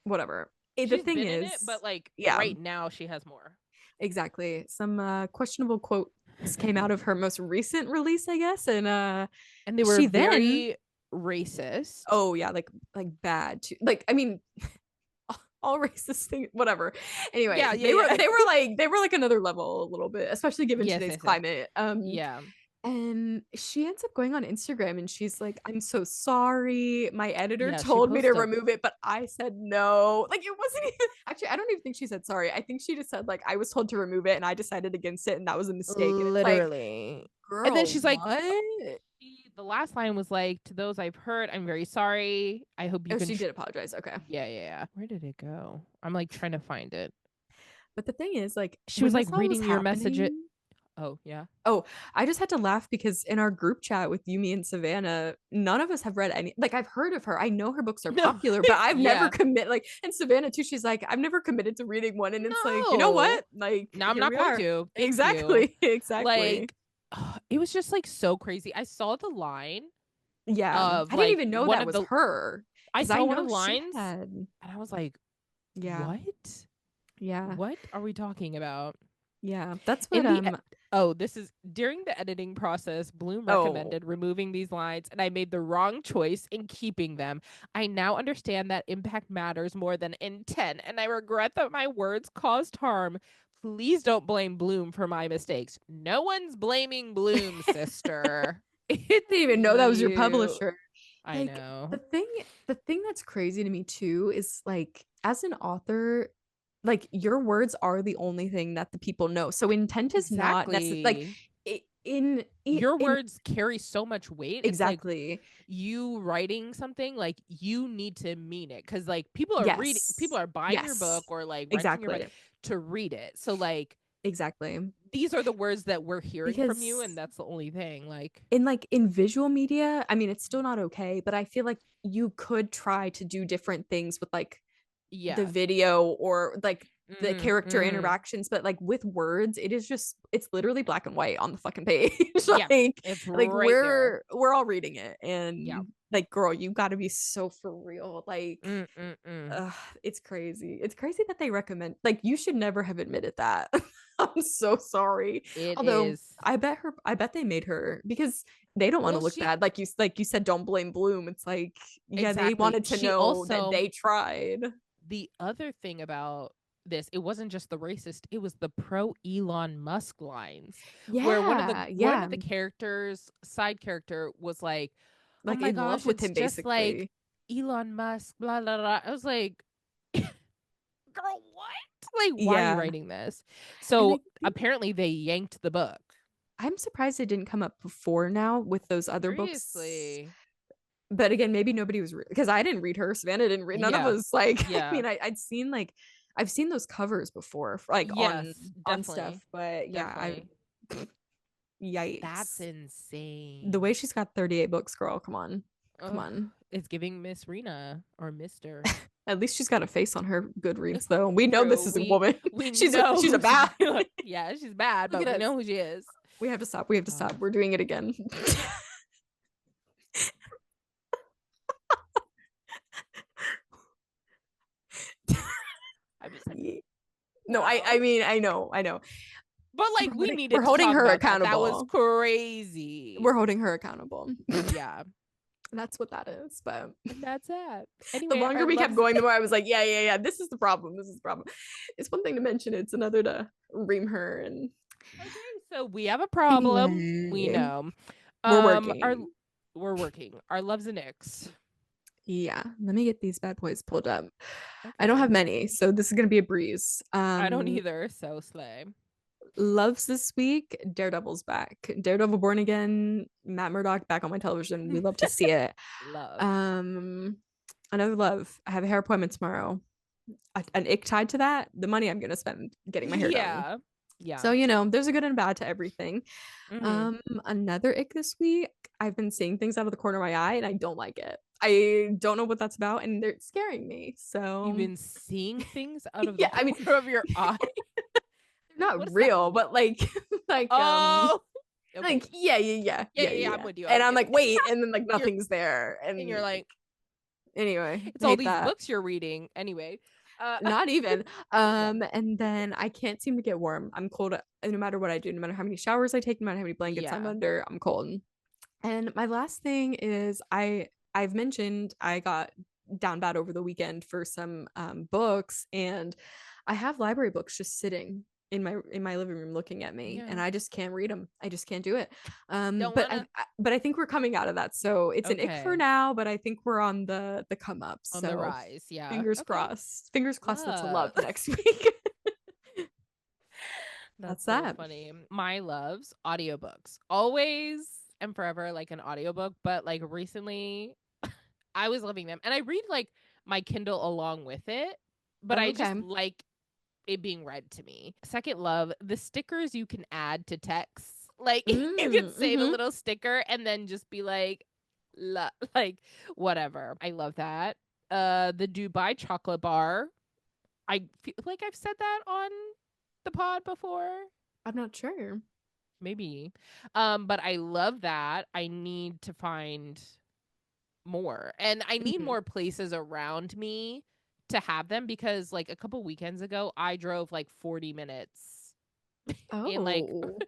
whatever. The She's thing been in it, is, but like yeah, right now she has more. exactly. Some questionable quote came out of her most recent release, I guess, and And they were she then very racist. oh yeah, like bad too. Like I mean, all racist things, whatever. Anyway, Yeah, yeah, yeah. they were like another level a little bit, especially given Yes, today's yes, yes. climate. Yeah. And she ends up going on Instagram and she's like, I'm so sorry. My editor Yeah, she told me to posted remove it, but I said no. Like it wasn't even actually, I don't even think she said sorry. I think she just said like I was told to remove it and I decided against it and that was a mistake. And it's like, literally. And then girl, she's like, what? the last line was like, to those I've hurt, I'm very sorry. I hope you Oh, can. she did apologize. Okay. Yeah, yeah, yeah. Where did it go? I'm like trying to find it. But the thing is, like, She was when like this all was reading your message. happening, Oh, yeah. oh, I just had to laugh because in our group chat with Yumi and Savannah, none of us have read any. Like, I've heard of her. I know her books are No. popular, but I've never Yeah. commit. Like, and Savannah too. She's like, I've never committed to reading one, and it's like, you know No. what? Like, Now I'm here not we going are. to. Thank you. Exactly, exactly. Like, it was just like so crazy. I saw the line Yeah, of I didn't like even know one that of was the, her I because I saw one of know the she lines had. and I was like, Yeah, what? yeah, What are we talking about? yeah. That's what In the oh, this is during the editing process, Bloom Oh, recommended removing these lines and I made the wrong choice in keeping them. I now understand that impact matters more than intent and I regret that my words caused harm. Please don't blame Bloom for my mistakes. No one's blaming Bloom, sister. It's didn't even know that was your you. publisher. I Like know. the thing that's crazy to me too is like as an author, like your words are the only thing that the people know. So intent is not necessary. Like Exactly. Your in words carry so much weight. It's like exactly. you writing something, like you need to mean it because like people Yes. are buying your book Yes. or like renting your book Exactly. to read it. So like Exactly. these are the words that we're hearing from you and Because that's the only thing. Like in visual media, I mean it's still not okay, but I feel like you could try to do different things with like the yeah. video or like the Mm-hmm, character mm-hmm. interactions, but like with words it is just it's literally black and white on the fucking page. Yeah. like It's like right there. we're all reading it Yeah. and like girl you got to be so for real like Mm-mm-mm. uh, it's crazy that they recommend like you should never have admitted that. I'm so sorry, It although is. I bet they made her because they don't want to Well, look she bad like you said don't blame Bloom. It's like yeah they exactly. wanted to She know that also they tried. the other thing about this, it wasn't just the racist, it was the pro Elon Musk lines where Yeah, one yeah. of the characters, side character, was like, "Oh Like my in love gosh, with it's him just like basically. Elon Musk, blah blah blah." I was like, "Girl, what? Like, why are you Yeah. writing this?" And So I think apparently they yanked the book. I'm surprised it didn't come up before now with those other books. Seriously. But again, maybe nobody was because I didn't read her, Savannah didn't read. None of Yeah. us like. I Yeah. mean, I'd seen like I've seen those covers before, like Yes, on stuff. definitely. But yeah, I Definitely. That's yikes. The way insane. she's got 38 books, girl. Come on, come Ugh, on. it's giving Miss Rena or Mister. At least she's got a face on her Goodreads, though. We know True. this is a woman. We she's a know she's a who she bad. yeah, she's bad, Look but at we us. know who she is. We have to stop. We have to Uh, stop. We're doing it again. I'm just like, No, I no. mean I know. But like we We're needed to holding talk her about that. That was accountable. crazy. We're holding her accountable. Yeah. That's what that is. But And that's it. the Anyway, longer our we kept loves going, the more I was like, yeah. This is the problem. This is the problem. It's one thing to mention it, it's another to ream her and okay, so we have a problem. We anyway, know. we're Our working. we're working. Our loves and icks. Yeah, let me get these bad boys pulled up. I don't Okay. have many, so this is gonna be a breeze. I don't either, so slay. Loves this week. Daredevil's back. Daredevil Born Again. Matt Murdock back on my television. We love to see it. Love. Um, another love. I have a hair appointment tomorrow. An ick tied to that. The money I'm gonna spend getting my hair done. Yeah. Yeah. So there's a good and a bad to everything. Mm-hmm. Another ick this week. I've been seeing things out of the corner of my eye, and I don't like it. I don't know what that's about, and they're scaring me. You've So been seeing things out of the yeah, I mean, corner of your eye. they're What not does that real, mean? but like like Oh, like okay. yeah. I'm with you. And I'm with I'm you. like, wait, and then like You're nothing's there. and you're And like, anyway, it's all hate these that. books you're reading. Anyway. Uh, Not even. yeah. And then I can't seem to get warm. I'm cold no matter what I do, no matter how many showers I take, no matter how many blankets I'm Yeah. under, I'm cold. And my last thing is I've mentioned I got down bad over the weekend for some books, and I have library books just sitting in my living room looking at me, and Yeah. I just can't read them. I just can't do it. Don't But wanna. but I think we're coming out of that. So it's an ick for Okay. now, but I think we're on the come up. On the So rise. Yeah. fingers Okay. crossed. Fingers crossed that's a love Love. next week. That's That's so that. funny. My loves audiobooks. Always and forever like an audiobook, but like recently I was loving them. And I read like my Kindle along with it, but Oh, I just okay. like it being read to me. Second love, the stickers you can add to texts. Like you can save a Mm-hmm. little sticker and then just be like like whatever. I love that. The Dubai chocolate bar. I feel like I've said that on the pod before. I'm not sure. Maybe. But I love that. I need to find more. And I need Mhm. more places around me to have them because like a couple weekends ago I drove like 40 minutes in like Oh.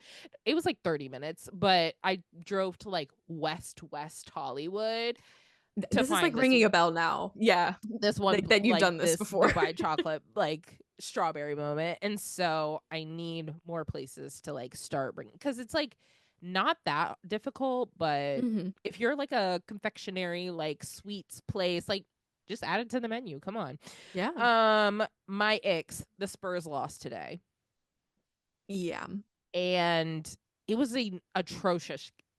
it was like 30 minutes, but I drove to like West Hollywood to This is like find this ringing a bell now. Yeah. this one That you've like done this this before. Dubai chocolate like strawberry moment. And so I need more places to like start bringing because it's like not that difficult, but Hmm. if you're like a confectionery like sweets place, like just add it to the menu. Come on. Yeah. My Icks, the Spurs lost today. Yeah. And it was a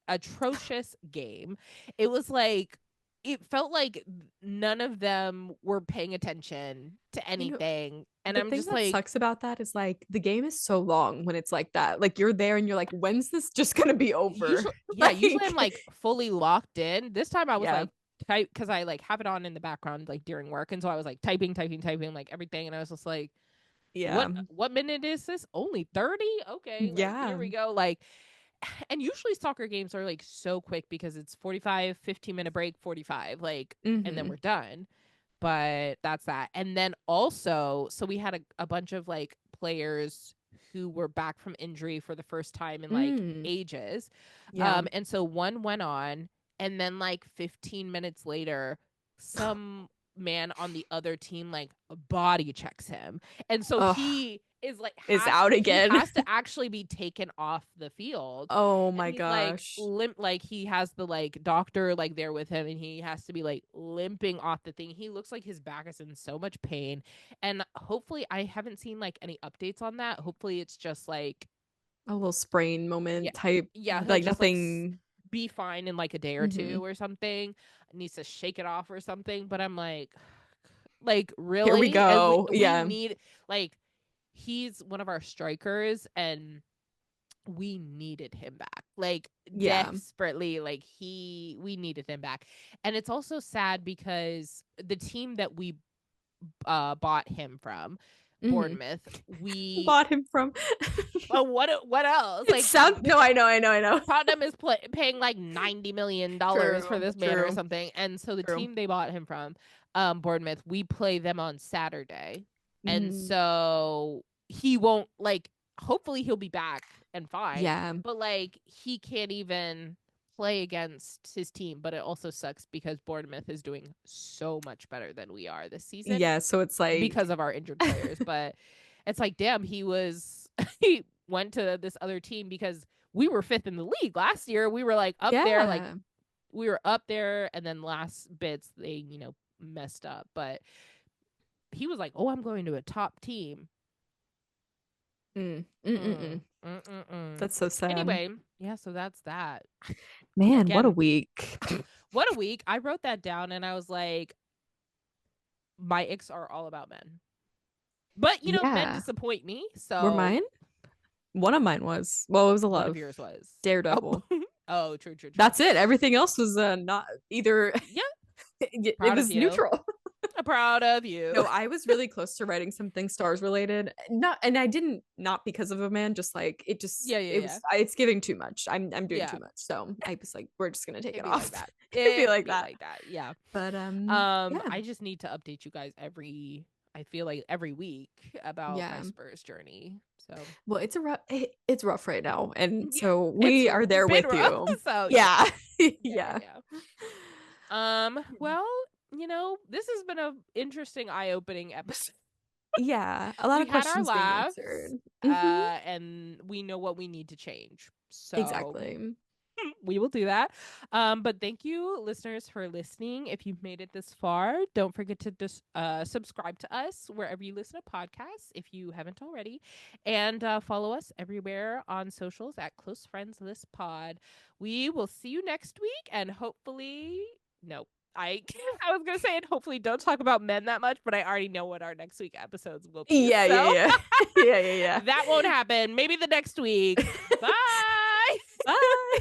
atrocious game. It was like it felt like none of them were paying attention to You know, anything. And the I'm thing just that like, sucks about that is like the game is so long when it's like that. Like you're there and you're like, when's this just gonna be over? usually yeah, usually I'm Like, like fully locked in. This time I was yeah. like type because I like have it on in the background like during work. And so I was like typing like everything. And I was just like, Yeah. what minute is this? Only 30? Okay, like here Yeah. we go. Like and usually soccer games are like so quick because it's 45, 15-minute break, 45, like, and then Hmm. we're done. But that's that. And then also, so we had a bunch of like players who were back from injury for the first time in like Mm. ages. Yeah. And so one went on, and then like 15 minutes later, some man on the other team like body checks him. And so Oh, he is like is out he again. has to actually be taken off the field, Oh and my he's like gosh. limp, like he has the like doctor like there with him, and he has to be like limping off the thing. He looks like his back is in so much pain, and hopefully I haven't seen like any updates on that. Hopefully it's just like A little sprain yeah, moment type, yeah, he'll like just like nothing. be fine in like a day or Hmm. two or something. Needs to shake it off or something. But I'm like Here we really, and we go. we Yeah. need like he's one of our strikers, and we needed him back like Yeah. desperately. Like we needed him back. And it's also sad because the team that we bought him from, Hmm. Bournemouth, we Bought him from. what else, It like sounds. No, I know. I know. I know. Tottenham is paying like $90 million for True. this man or True. something. And so the True. team they bought him from, Bournemouth, we play them on Saturday. And Mm. so he won't like hopefully he'll be back and fine. Yeah. But like he can't even play against his team. But it also sucks because Bournemouth is doing so much better than we are this season Yeah. So it's like. because of our injured players. But it's like, damn, he was he went to this other team because we were fifth in the league last year. We were like up there, like Yeah. we were up there, and then last bits they messed up. But he was like, "Oh, I'm going to a top team." Mm. Mm-mm-mm. Mm, mm, mm, mm. That's so sad. Anyway, yeah, so that's that. Man, what a Again, week. what a week! I wrote that down, and I was like, "My icks are all about men." But men Yeah. disappoint me, Were so mine? One of mine was. Well, it was a one of love. yours was. Oh, Daredevil. oh, true, true, true. That's it. Everything else was not either. Yeah, It proud of was you. neutral. I'm proud of you. No, I was really close to writing something stars related. Not, and I didn't, not because of a man, just like Yeah, yeah, it yeah. was it's giving too much. I'm doing Yeah. too much. So I was like, we're just gonna take It'd it be like off. that. It'd be It'd like be that. like that. Yeah. But yeah. I just need to update you guys every I feel like every week about my Yeah. Spurs journey. So Well, it's rough right now, and yeah, so it's we are there been with rough. you. So Yeah. yeah, Yeah. yeah. Well, this has been a interesting, eye-opening episode. Yeah, a lot We of had our questions being laughs, answered. Mhm. and we know what we need to change. So Exactly. we will do that. But thank you, listeners, for listening. If you've made it this far, don't forget to just subscribe to us wherever you listen to podcasts if you haven't already, and follow us everywhere on socials at Close Friends List Pod. We will see you next week, and hopefully, no. I I was gonna say, and hopefully don't talk about men that much, but I already know what our next week episodes will be. Yeah, yeah, So yeah. Yeah, yeah, yeah. that won't happen. Maybe the next week. Bye. Bye.